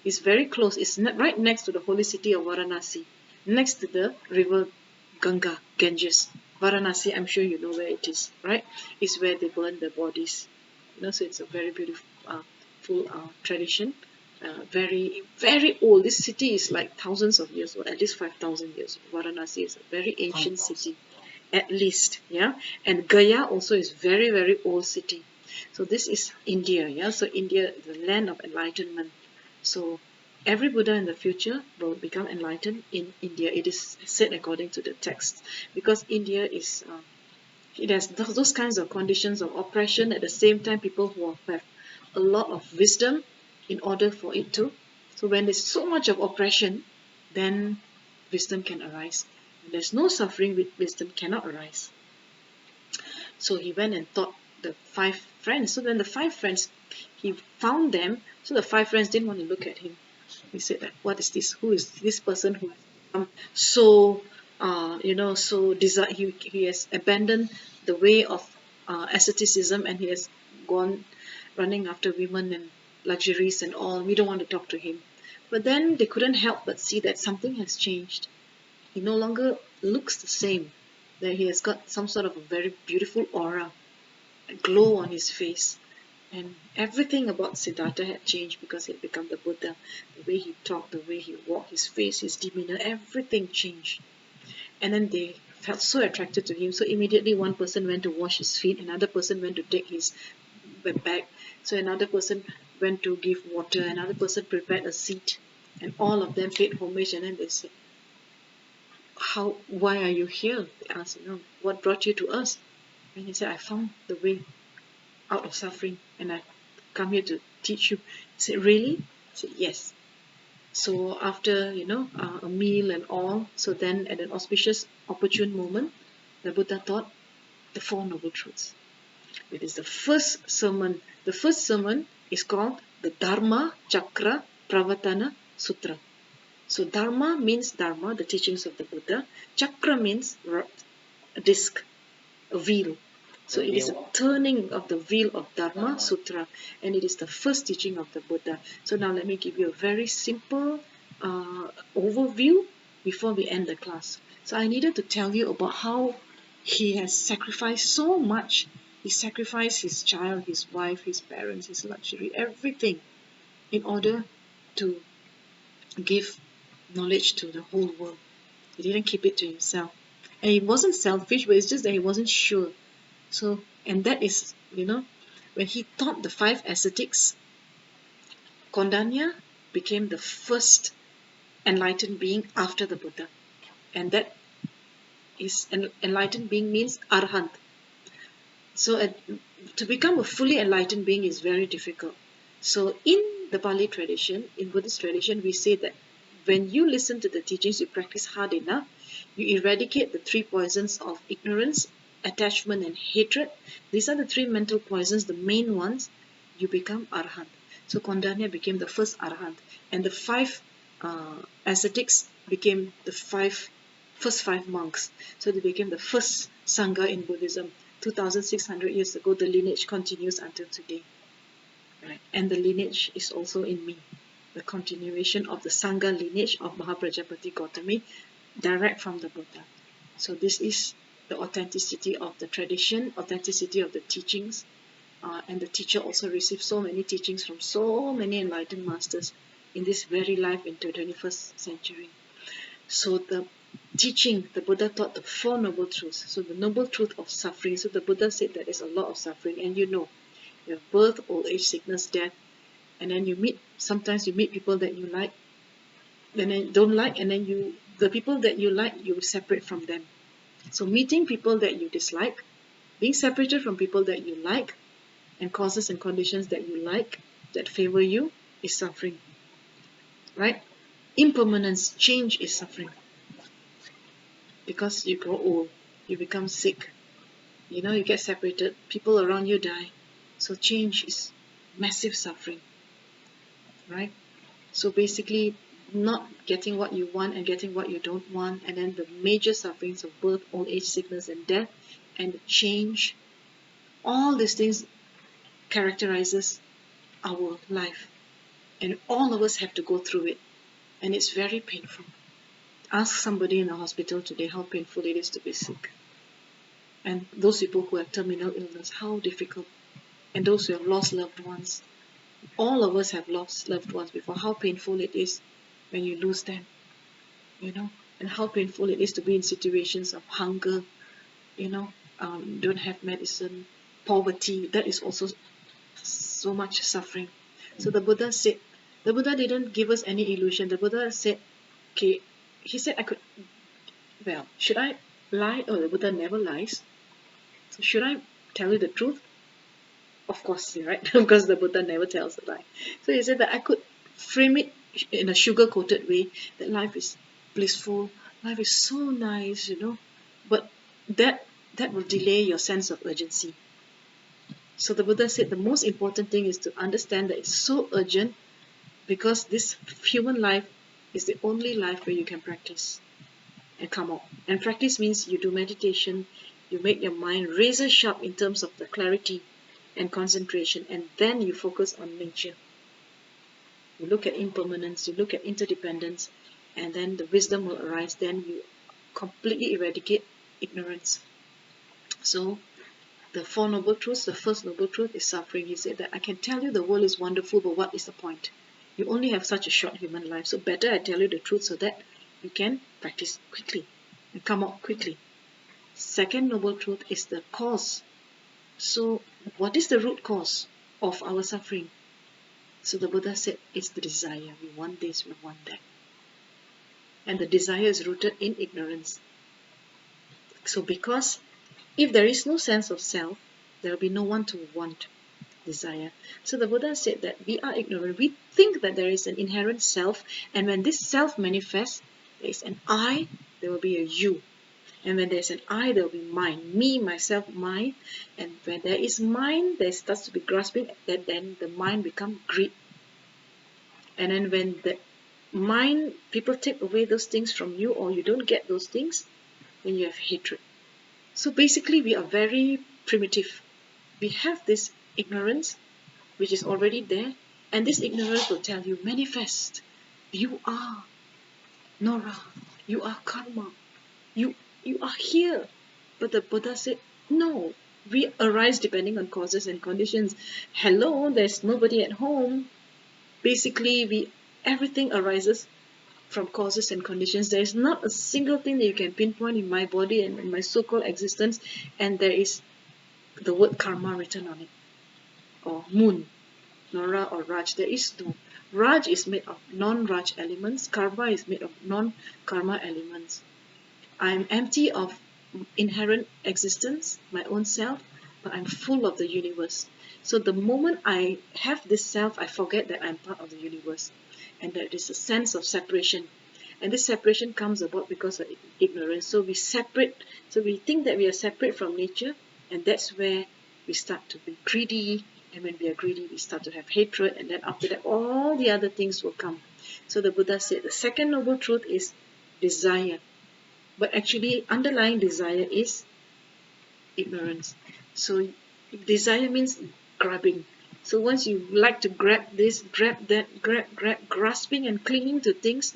it's very close. It's right next to the holy city of Varanasi, next to the river Ganges. Varanasi, I'm sure you know where it is, right? It's where they burn the bodies. So it's a very beautiful full tradition. Very, very old. This city is like thousands of years old, at least 5,000 years old. Varanasi is a very ancient city, at least, yeah. And Gaya also is very, very old city. So this is India, yeah. So India, the land of enlightenment. So every Buddha in the future will become enlightened in India. It is said according to the text, because India is it has those kinds of conditions of oppression. At the same time, people who have a lot of wisdom in order for it to. So when there's so much of oppression, then wisdom can arise. When there's no suffering, wisdom cannot arise. So he went and taught the 5 friends. So then the 5 friends, he found them. So the 5 friends didn't want to look at him. He said, that, what is this? Who is this person who has become so, he has abandoned the way of asceticism, and he has gone running after women and luxuries and all. We don't want to talk to him. But then they couldn't help but see that something has changed. He no longer looks the same. That he has got some sort of a very beautiful aura, a glow on his face. And everything about Siddhartha had changed because he had become the Buddha. The way he talked, the way he walked, his face, his demeanor, everything changed. And then they felt so attracted to him. So immediately one person went to wash his feet, another person went to take his bag. So another person went to give water, another person prepared a seat. And all of them paid homage, and then they said, why are you here? They asked, what brought you to us? And he said, I found the way out of suffering, and I come here to teach you. He said, really? I said, yes. So after, a meal and all, so then at an auspicious, opportune moment, the Buddha taught the Four Noble Truths. It is the first sermon. The first sermon is called the Dharma Chakra Pravatana Sutra. So Dharma means Dharma, the teachings of the Buddha. Chakra means a disc, a wheel. So it is a turning of the wheel of Dharma Sutra, and it is the first teaching of the Buddha. So now let me give you a very simple overview before we end the class. So I needed to tell you about how he has sacrificed so much. He sacrificed his child, his wife, his parents, his luxury, everything in order to give knowledge to the whole world. He didn't keep it to himself. And he wasn't selfish, but it's just that he wasn't sure. So, and that is, when he taught the five ascetics, Kondanya became the first enlightened being after the Buddha. And that is, an enlightened being means Arhat. So, to become a fully enlightened being is very difficult. So, in the Pali tradition, in Buddhist tradition, we say that when you listen to the teachings, you practice hard enough, you eradicate the three poisons of ignorance, attachment, and hatred. These are the three mental poisons, the main ones. You become Arhat. So Kondanya became the first Arhat, and the five ascetics became the first five monks. So they became the first Sangha in Buddhism. 2,600 years ago, the lineage continues until today. Right? And the lineage is also in me. The continuation of the Sangha lineage of Mahaprajapati Gautami, direct from the Buddha. So this is the authenticity of the tradition, authenticity of the teachings, and the teacher also received so many teachings from so many enlightened masters in this very life in the 21st century. So the teaching, the Buddha taught the Four Noble Truths. So the Noble Truth of suffering. So the Buddha said that there's a lot of suffering, and you have birth, old age, sickness, death, and then sometimes you meet people that you like, and then don't like, and then the people that you like, you separate from them. So meeting people that you dislike, being separated from people that you like, and causes and conditions that you like, that favor you, is suffering. Right? Impermanence, change is suffering. Because you grow old, you become sick, you get separated, people around you die. So change is massive suffering. Right? So basically, not getting what you want and getting what you don't want, and then the major sufferings of birth, old age, sickness, and death, and change, all these things characterizes our life, and all of us have to go through it, and it's very painful. Ask somebody in the hospital today how painful it is to be sick, and those people who have terminal illness, how difficult, and those who have lost loved ones. All of us have lost loved ones before. How painful it is when you lose them, and how painful it is to be in situations of hunger, don't have medicine, poverty. That is also so much suffering. So the Buddha didn't give us any illusion. The Buddha said, okay, he said should I lie? Oh, the Buddha never lies. So should I tell you the truth? Of course, right? Because the Buddha never tells a lie. So he said that I could frame it in a sugar-coated way, that life is blissful, life is so nice, but that will delay your sense of urgency. So the Buddha said the most important thing is to understand that it's so urgent, because this human life is the only life where you can practice and come out. And practice means you do meditation, you make your mind razor sharp in terms of the clarity and concentration, and then you focus on nature. You look at impermanence, you look at interdependence, and then the wisdom will arise. Then you completely eradicate ignorance. So the Four Noble Truths, the first Noble Truth is suffering. He said that I can tell you the world is wonderful, but what is the point? You only have such a short human life, so better I tell you the truth so that you can practice quickly and come out quickly. Second Noble Truth is the cause. So what is the root cause of our suffering? So the Buddha said it's the desire. We want this, we want that. And the desire is rooted in ignorance. So because if there is no sense of self, there will be no one to want, desire. So the Buddha said that we are ignorant. We think that there is an inherent self, and when this self manifests, there is an I, there will be a you. And when there's an I, there will be mine. Me, myself, mine. And when there is mine, there starts to be grasping, that then the mind becomes greed. And then when the mind, people take away those things from you, or you don't get those things, then you have hatred. So basically, we are very primitive. We have this ignorance, which is already there, and this ignorance will tell you, manifest. You are Nora. You are karma. You are here. But the Buddha said, no. We arise depending on causes and conditions. Hello, there's nobody at home. Basically, everything arises from causes and conditions. There is not a single thing that you can pinpoint in my body and in my so-called existence, and there is the word karma written on it, or moon, Nora or Raj. There is no. Raj is made of non-Raj elements. Karma is made of non-karma elements. I am empty of inherent existence, my own self, but I'm full of the universe. So the moment I have this self, I forget that I'm part of the universe. And there is a sense of separation. And this separation comes about because of ignorance. So we separate, so we think that we are separate from nature, and that's where we start to be greedy. And when we are greedy, we start to have hatred, and then after that, all the other things will come. So the Buddha said the second noble truth is desire. But actually, underlying desire is ignorance. So desire means grabbing. So once you like to grab this, grab that, grasping and clinging to things,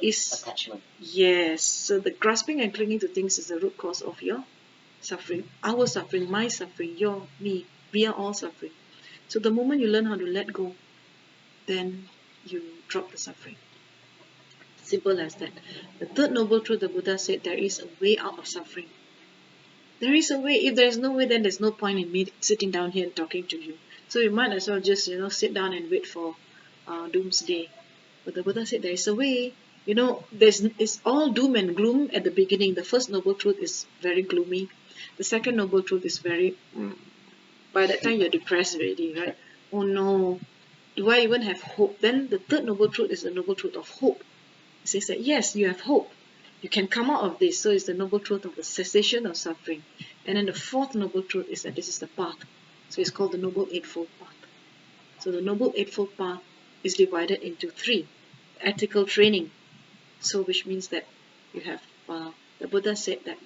is attachment. Yes. So the grasping and clinging to things is the root cause of your suffering. Our suffering, my suffering, your, me. We are all suffering. So the moment you learn how to let go, then you drop the suffering. Simple as that. The third noble truth, the Buddha said, there is a way out of suffering. There is a way. If there is no way, then there's no point in me sitting down here and talking to you. So you might as well just, sit down and wait for doomsday. But the Buddha said there is a way. It's all doom and gloom at the beginning. The first noble truth is very gloomy. The second noble truth is very, by that time you're depressed already, right? Oh no, do I even have hope? Then the third noble truth is the noble truth of hope. It says that yes, you have hope. You can come out of this. So it's the noble truth of the cessation of suffering. And then the fourth noble truth is that this is the path. So it's called the Noble Eightfold Path. So the Noble Eightfold Path is divided into three. Ethical training. So which means that you have, the Buddha said that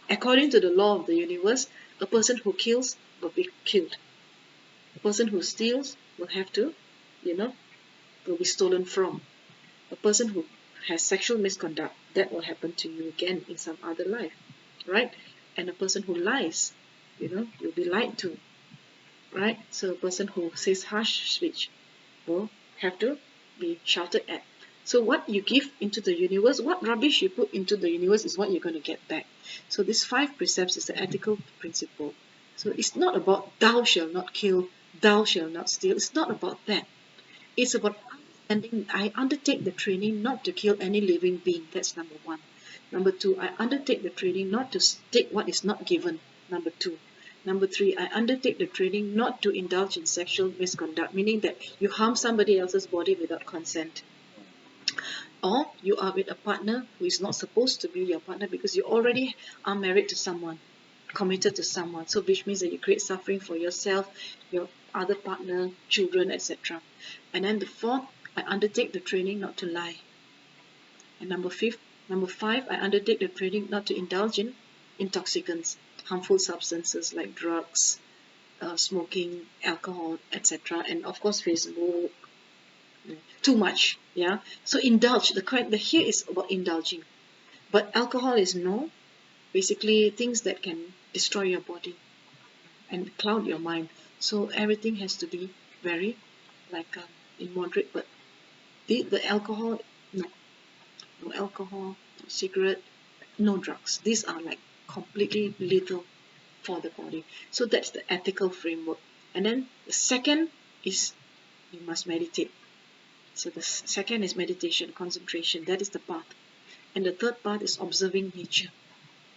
according to the law of the universe, a person who kills will be killed. A person who steals will have to, will be stolen from. A person who has sexual misconduct, that will happen to you again in some other life, right? And a person who lies, you'll be lied to, right? So a person who says harsh speech will have to be shouted at. So what you give into the universe, what rubbish you put into the universe is what you're going to get back. So these 5 precepts is the ethical principle. So it's not about thou shalt not kill, thou shalt not steal. It's not about that. It's about understanding. I undertake the training not to kill any living being. That's number 1. Number 2, I undertake the training not to take what is not given. Number 2. Number 3, I undertake the training not to indulge in sexual misconduct, meaning that you harm somebody else's body without consent. Or you are with a partner who is not supposed to be your partner because you already are married to someone, committed to someone. So which means that you create suffering for yourself, your other partner, children, etc. And then the 4th, I undertake the training not to lie. And number 5, I undertake the training not to indulge in intoxicants, harmful substances like drugs, smoking, alcohol, etc. And of course Facebook, too much. So indulge, the here is about indulging, but alcohol is no, basically things that can destroy your body and cloud your mind. So everything has to be very in moderate. But the alcohol, no alcohol, no cigarette, no drugs. These are like completely lethal for the body. So that's the ethical framework. And then the second is you must meditate. So the second is meditation, concentration. That is the path. And the third path is observing nature.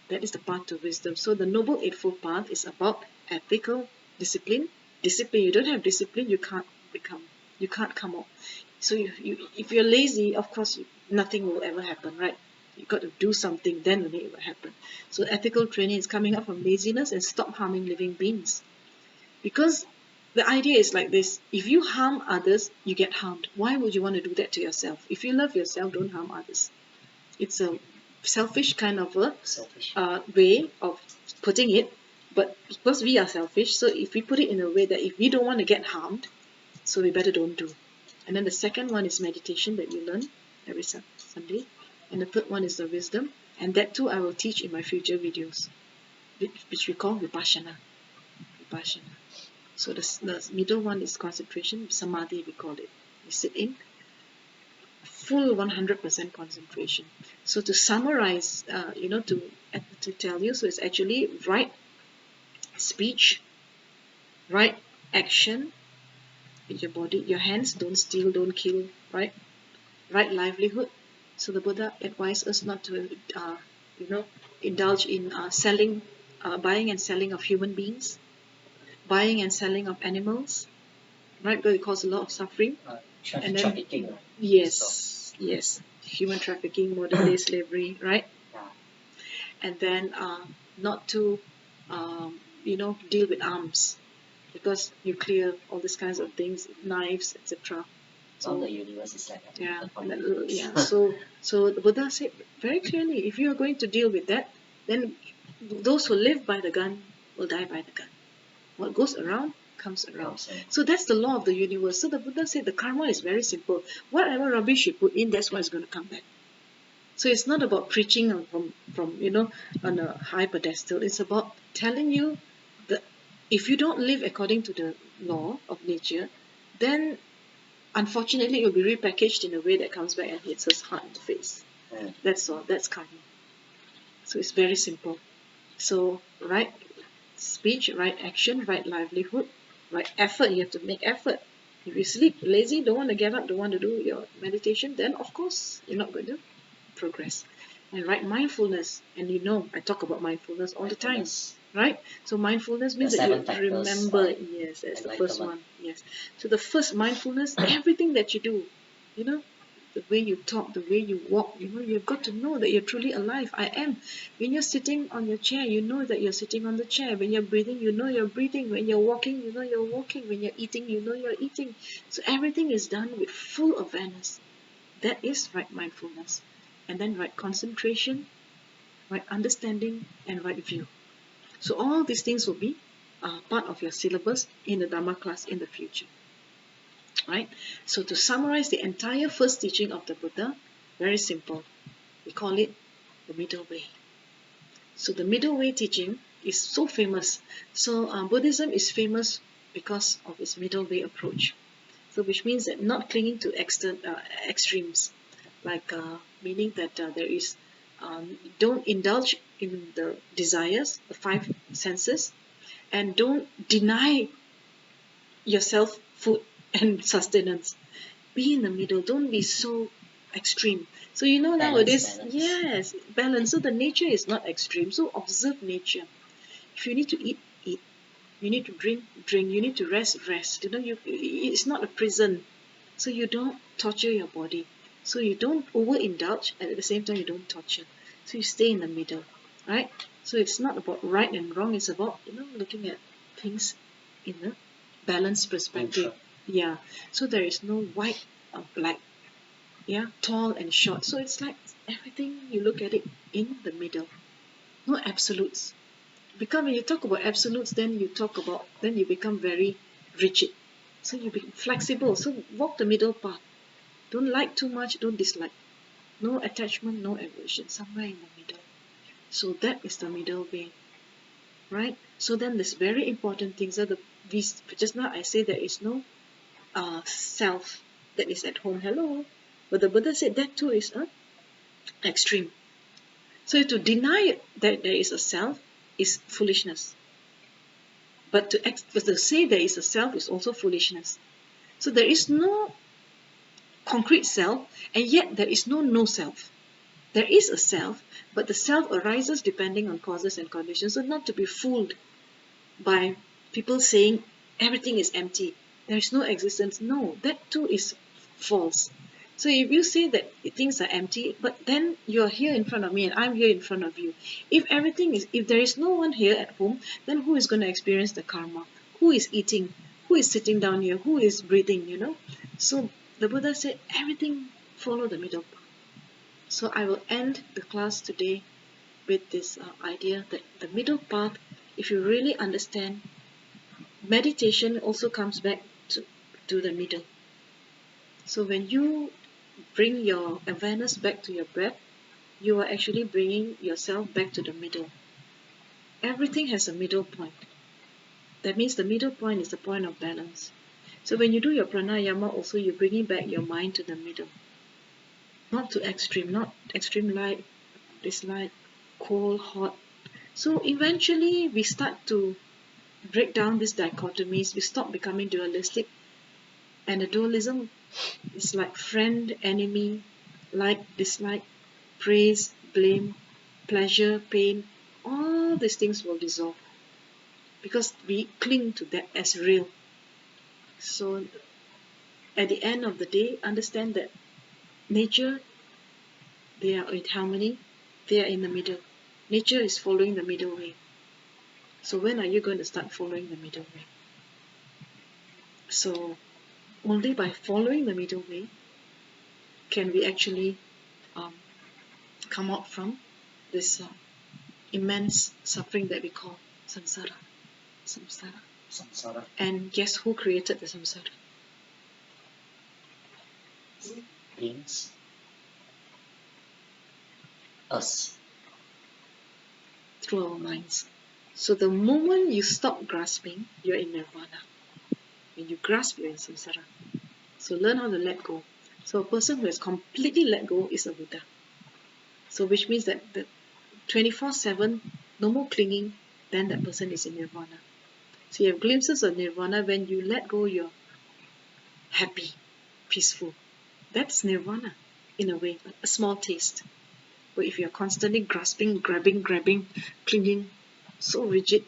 That is the path to wisdom. So the Noble Eightfold Path is about ethical discipline. Discipline. You don't have discipline, you can't come out. So if you're lazy, of course, nothing will ever happen, right? You got to do something, then only it will happen. So ethical training is coming up from laziness and stop harming living beings. Because the idea is like this: if you harm others, you get harmed. Why would you want to do that to yourself? If you love yourself, don't harm others. It's a selfish kind of a way of putting it, but because we are selfish, so if we put it in a way that if we don't want to get harmed, so we better don't do. And then the second one is meditation that you learn every Sunday, and the third one is the wisdom, and that too I will teach in my future videos, which we call vipassana. So the middle one is concentration, samadhi we call it. We sit in full 100% concentration. So to summarize, to tell you, so it's actually right speech, right action with your body, your hands, don't steal, don't kill, right livelihood. So the Buddha advised us not to, indulge in buying and selling of human beings, buying and selling of animals, right? Because it causes a lot of suffering. And then, trafficking. yes, human trafficking, modern day slavery, right? Yeah. And then not to, deal with arms, because nuclear, all these kinds of things, knives, etc. So the universe is like Yeah. So the Buddha said very clearly, if you are going to deal with that, then those who live by the gun will die by the gun. What goes around comes around. So that's the law of the universe. So the Buddha said the karma is very simple. Whatever rubbish you put in, that's what's going to come back. So it's not about preaching from on a high pedestal. It's about telling you that if you don't live according to the law of nature, then unfortunately it will be repackaged in a way that comes back and hits us hard in the face. That's all. That's karma. So it's very simple. So right speech, right action, right livelihood, right effort. You have to make effort. If you sleep lazy, don't want to get up, don't want to do your meditation, then of course you're not going to progress. And right mindfulness, and I talk about mindfulness all the time, right? So mindfulness means that you remember. Yes, that's the first one. Yes. So the first mindfulness, everything that you do, the way you talk, the way you walk, you've got to know that you're truly alive. I am. When you're sitting on your chair, you know that you're sitting on the chair. When you're breathing, you know you're breathing. When you're walking, you know you're walking. When you're eating, you know you're eating. So everything is done with full awareness. That is right mindfulness. And then right concentration, right understanding, and right view. So all these things will be part of your syllabus in the Dharma class in the future. Right? So to summarize the entire first teaching of the Buddha, very simple. We call it the middle way. So the middle way teaching is so famous. So Buddhism is famous because of its middle way approach. So which means that not clinging to extremes, like meaning that there is don't indulge in the desires, the five senses, and don't deny yourself food and sustenance. Be in the middle. Don't be so extreme. So nowadays, yes, balance. So the nature is not extreme. So observe nature. If you need to eat, eat. You need to drink, drink. You need to rest, rest. It's not a prison. So you don't torture your body. So you don't overindulge, and at the same time you don't torture. So you stay in the middle, right? So it's not about right and wrong. It's about looking at things in a balanced perspective. Yeah. So there is no white or black. Yeah, tall and short. So it's like everything you look at it in the middle. No absolutes. Because when you talk about absolutes, then you become very rigid. So you become flexible. So walk the middle path. Don't like too much, don't dislike. No attachment, no aversion. Somewhere in the middle. So that is the middle way. Right? So then this very important things are just now I say there is no self that is at home. Hello. But the Buddha said that too is extreme. So to deny that there is a self is foolishness. But to say there is a self is also foolishness. So there is no concrete self, and yet there is no self. There is a self, but the self arises depending on causes and conditions. So not to be fooled by people saying everything is empty, there is no existence. No, that too is false. So if you say that things are empty, but then you're here in front of me and I'm here in front of you. If there is no one here at home, then who is going to experience the karma? Who is eating? Who is sitting down here? Who is breathing? So the Buddha said everything follow the middle path. So I will end the class today with this idea that the middle path, if you really understand, meditation also comes back to the middle. So when you bring your awareness back to your breath, you are actually bringing yourself back to the middle. Everything has a middle point. That means the middle point is the point of balance. So when you do your pranayama also, you're bringing back your mind to the middle. Not to extreme, not extreme light, dislike, cold, hot. So eventually we start to break down these dichotomies. We stop becoming dualistic. And the dualism is like friend, enemy, like, dislike, praise, blame, pleasure, pain. All these things will dissolve because we cling to that as real. So at the end of the day, understand that nature, they are in harmony, they are in the middle. Nature is following the middle way. So when are you going to start following the middle way? So only by following the middle way can we actually come out from this immense suffering that we call samsara. Samsara And guess who created the samsara? means us. Through our minds. So the moment you stop grasping, you're in nirvana. When you grasp, you're in samsara. So learn how to let go. So a person who has completely let go is a Buddha. So which means that the 24/7, no more clinging, then that person is in nirvana. So you have glimpses of nirvana. When you let go, you're happy, peaceful. That's nirvana in a way, a small taste. But if you're constantly grasping, grabbing, clinging, so rigid,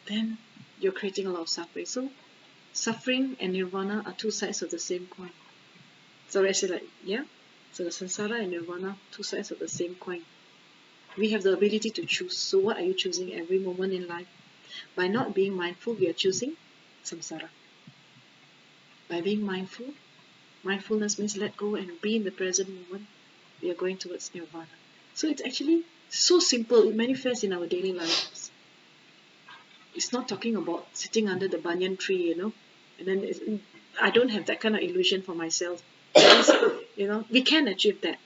then you're creating a lot of suffering. So suffering and nirvana are two sides of the same coin. So I say like, yeah, so the samsara and nirvana, two sides of the same coin. We have the ability to choose. So what are you choosing every moment in life? By not being mindful, we are choosing samsara. By being mindful, mindfulness means let go and be in the present moment, we are going towards nirvana. So it's actually so simple. It manifests in our daily lives. It's not talking about sitting under the banyan tree, and then I don't have that kind of illusion for myself. We can achieve that.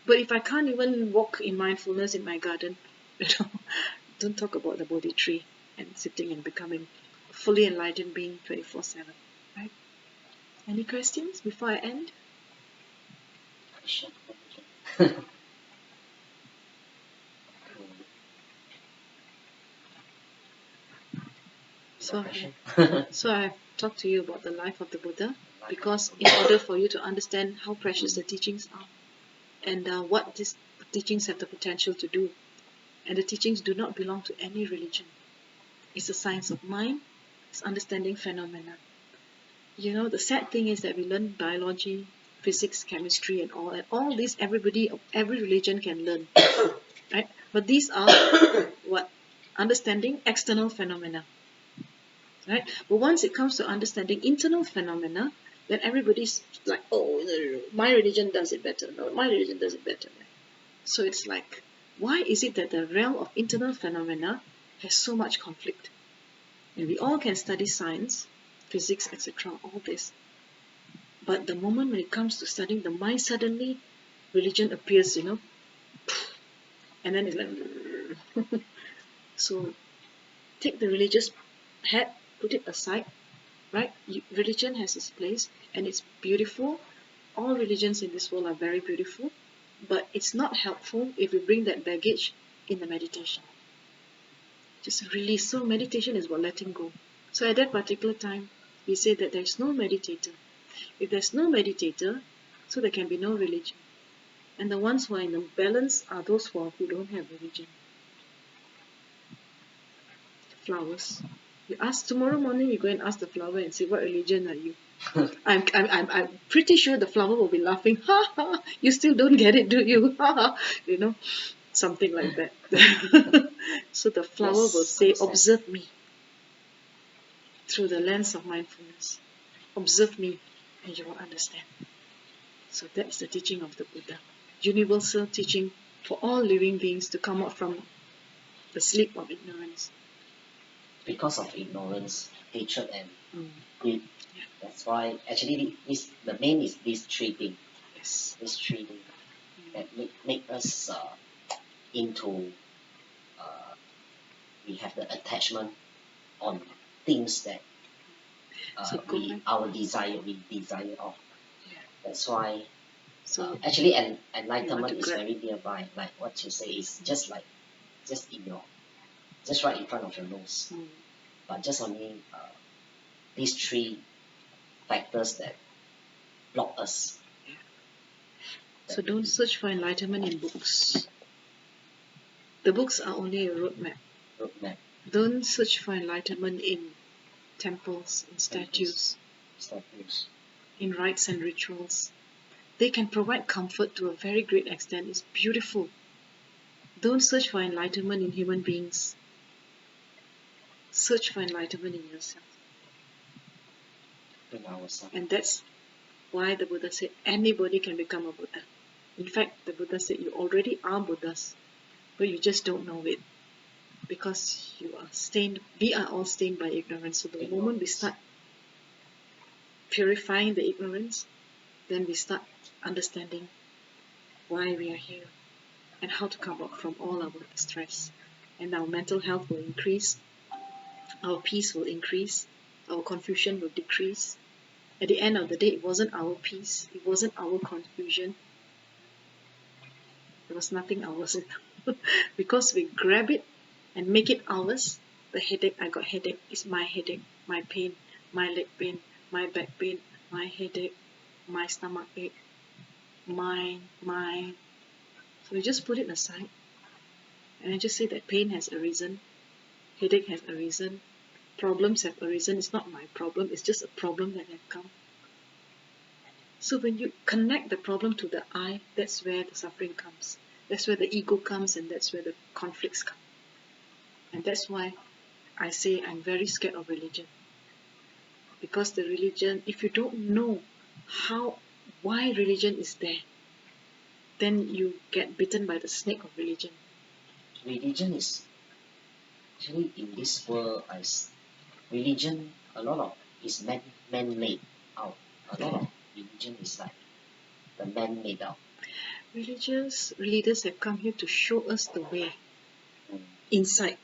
But if I can't even walk in mindfulness in my garden, don't talk about the Bodhi tree and sitting and becoming a fully enlightened being 24/7. Right? Any questions before I end? Question. So I've talked to you about the life of the Buddha because in order for you to understand how precious the teachings are and what these teachings have the potential to do, and the teachings do not belong to any religion. It's a science of mind, it's understanding phenomena. The sad thing is that we learn biology, physics, chemistry, and all this every religion can learn, right? But these are what? Understanding external phenomena, right? But once it comes to understanding internal phenomena, then everybody's like, oh, no, my religion does it better. No, my religion does it better. So it's like, why is it that the realm of internal phenomena has so much conflict? And we all can study science, physics, etc., all this. But the moment when it comes to studying the mind, suddenly religion appears, and then it's like, so take the religious hat, put it aside, right? Religion has its place and it's beautiful. All religions in this world are very beautiful, but it's not helpful if we bring that baggage in the meditation. Just release. So meditation is about letting go. So at that particular time, we say that there's no meditator. If there's no meditator, So there can be no religion. And the ones who are in the balance are those who don't have religion. Flowers. You ask tomorrow morning, you go and ask the flower and say, what religion are you? I'm pretty sure the flower will be laughing. Ha ha! You still don't get it, do you? Ha ha! You know, something like that. So the flower will say, understand. observe me through the lens of mindfulness. Observe me, and you will understand. So that is the teaching of the Buddha. Universal teaching for all living beings to come out from the sleep of ignorance. Because of ignorance, hatred, and Mm. greed. Yeah. That's why actually the main is these three things. Yes. These three things that make us into we have the attachment on things that So go back. we desire of. Yeah. That's why So actually you want enlightenment to is grab. very nearby. Like what you say is just right in front of your nose. Mm. But just only these three factors that block us. Yeah. So don't search for enlightenment in books. The books are only a roadmap. Don't search for enlightenment in temples, in statues, in rites and rituals. They can provide comfort to a very great extent. It's beautiful. Don't search for enlightenment in human beings. Search for enlightenment in yourself. In ourselves. And that's why the Buddha said anybody can become a Buddha. In fact, the Buddha said you already are Buddhas, but you just don't know it. Because we are all stained by ignorance. So the moment we start purifying the ignorance, then we start understanding why we are here and how to come out from all our stress. And our mental health will increase, our peace will increase, our confusion will decrease. At the end of the day, it wasn't our peace, it wasn't our confusion, there was nothing ours. Because we grab it and make it ours. The headache, I got headache, is my headache, my pain, my leg pain, my back pain, my headache, my stomach ache, mine. So we just put it aside and I just say that pain has arisen, headache has arisen, problems have arisen. It's not my problem, it's just a problem that has come. So when you connect the problem to the I, that's where the suffering comes. That's where the ego comes and that's where the conflicts come. And that's why I say I'm very scared of religion. Because the religion, if you don't know why religion is there, then you get bitten by the snake of religion. Religion is actually in this world religion a lot of is man-made out. A lot of religion is like the man-made out. Religious leaders have come here to show us the way Mm. inside,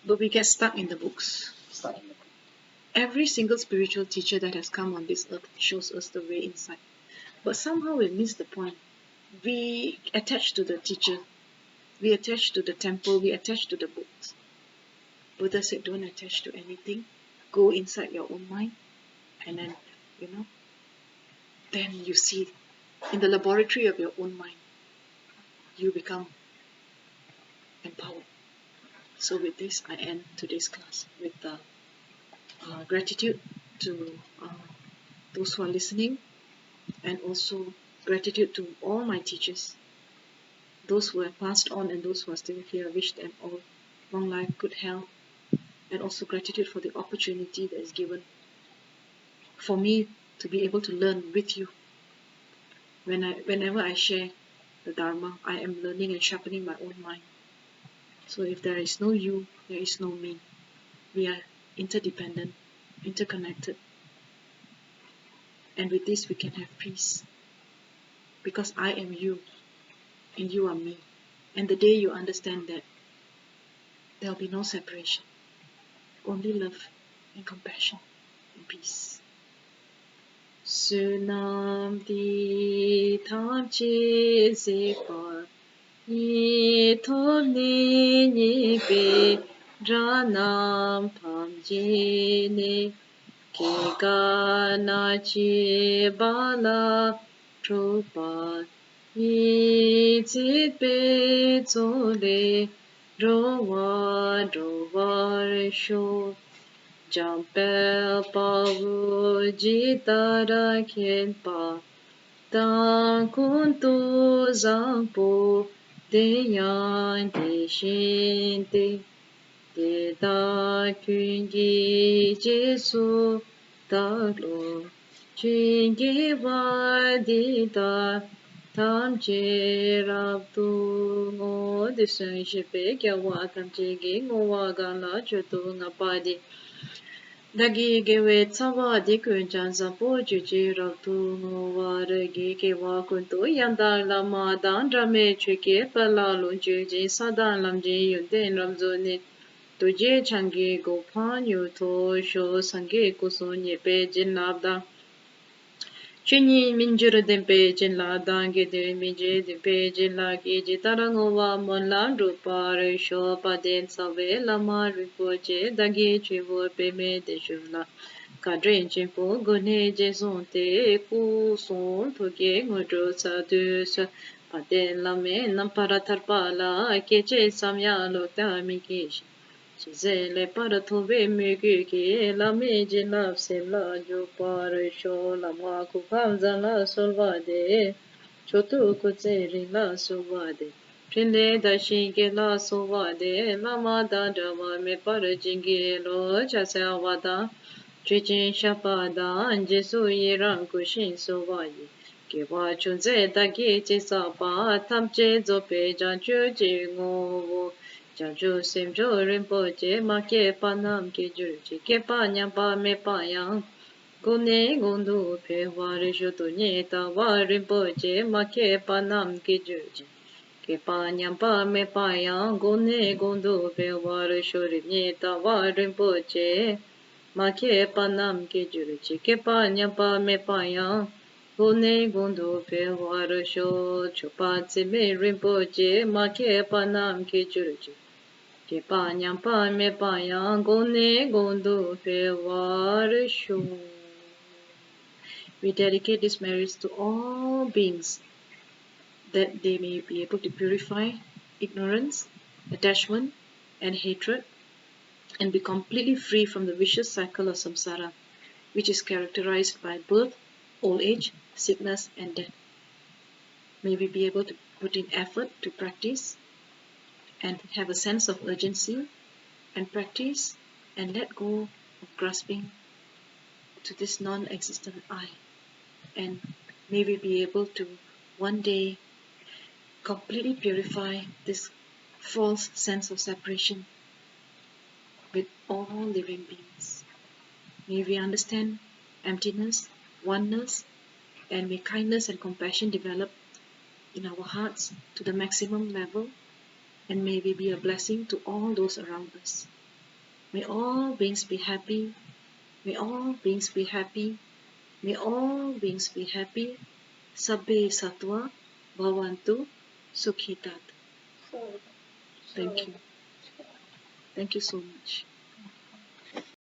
but we get stuck in the books. Every single spiritual teacher that has come on this earth shows us the way inside. But somehow we miss the point. We attach to the teacher, we attach to the temple, we attach to the books. Buddha said, don't attach to anything. Go inside your own mind, and then, then you see in the laboratory of your own mind, you become empowered. So with this, I end today's class with gratitude to those who are listening, and also gratitude to all my teachers, those who have passed on and those who are still here. I wish them all long life, good health, and also gratitude for the opportunity that is given for me to be able to learn with you. Whenever I share the Dharma, I am learning and sharpening my own mind. So if there is no you, there is no me. We are interdependent, interconnected. And with this we can have peace. Because I am you, and you are me. And the day you understand that, there will be no separation. Only love and compassion and peace. Sunam di tham chi se pa ni thom ni pe dranam tham ji ne ke ga na chi ba la Tropa yi ti pe zole rowa sho jampel pa wu ji tara kien pa ta kun tu zang po de yan de shin de da kun gi jesu da lo chün gi wa di da tam che rab tu ngo de sen she pe kya wa tam che gi ngo wa ga la che tu nga pa di Dagi gewe tsawa di kun chan sampo ju ji rab tu ngo wa re gi ge wa kun tu yan da la ma dan ra me che ke pa la lu ju ji sa dan lam ji yun den ram zo ni tu je chang gi go pan yu to sho sang ge ku so nye pe jin lab da Chunyi minjur dempe jin la dange de minje dempe jin la ki ji tarang wa mon la rupa re sho pa den sa ve la ma ru po je dagi chi wo pe me de shu la ka dren chin po go ne je son te ku son to ge ngo ro sa du sa pa den la me nam para tar pa la ke che sam ya lo ta mi ki shi Chisele para tove mege ke la meje la se la jo para sho la ma ku kamza la solvade chotu ku tseri la sovade Prinde da shinge la sovade la ma da dava me para jinge lo chasa wada Chichin shapada anje su yiran kushin sovaye ke wa chunze da ge che sa pa tam che zo pe jan chu ji ngo Janju simjo rinpoche ma ke pa nam ke jurji ke pa nyam pa me pa yang Gune gundu pe wari shutu nye ta wa rinpoche ma ke pa nam ke jurji ke pa nyam pa me pa yang Gune gundu pe wari shuri nye ta wa rinpoche ma ke pa nam ke jurji ke pa nyam pa me pa yang Gune gundu pe wari shu chupa tsime rinpoche ma ke pa nam ke jurji Ke pa nyam pa me pa yang gone gondo pe war shu. We dedicate this marriage to all beings that they may be able to purify ignorance, attachment, and hatred and be completely free from the vicious cycle of samsara, which is characterized by birth, old age, sickness, and death. May we be able to put in effort to practice and have a sense of urgency and practice and let go of grasping to this non-existent I. And may we be able to one day completely purify this false sense of separation with all living beings. May we understand emptiness, oneness, and may kindness and compassion develop in our hearts to the maximum level, and may we be a blessing to all those around us. May all beings be happy. May all beings be happy. May all beings be happy. Sabbe Sattva Bhavantu Sukhitat. Thank you. Thank you so much.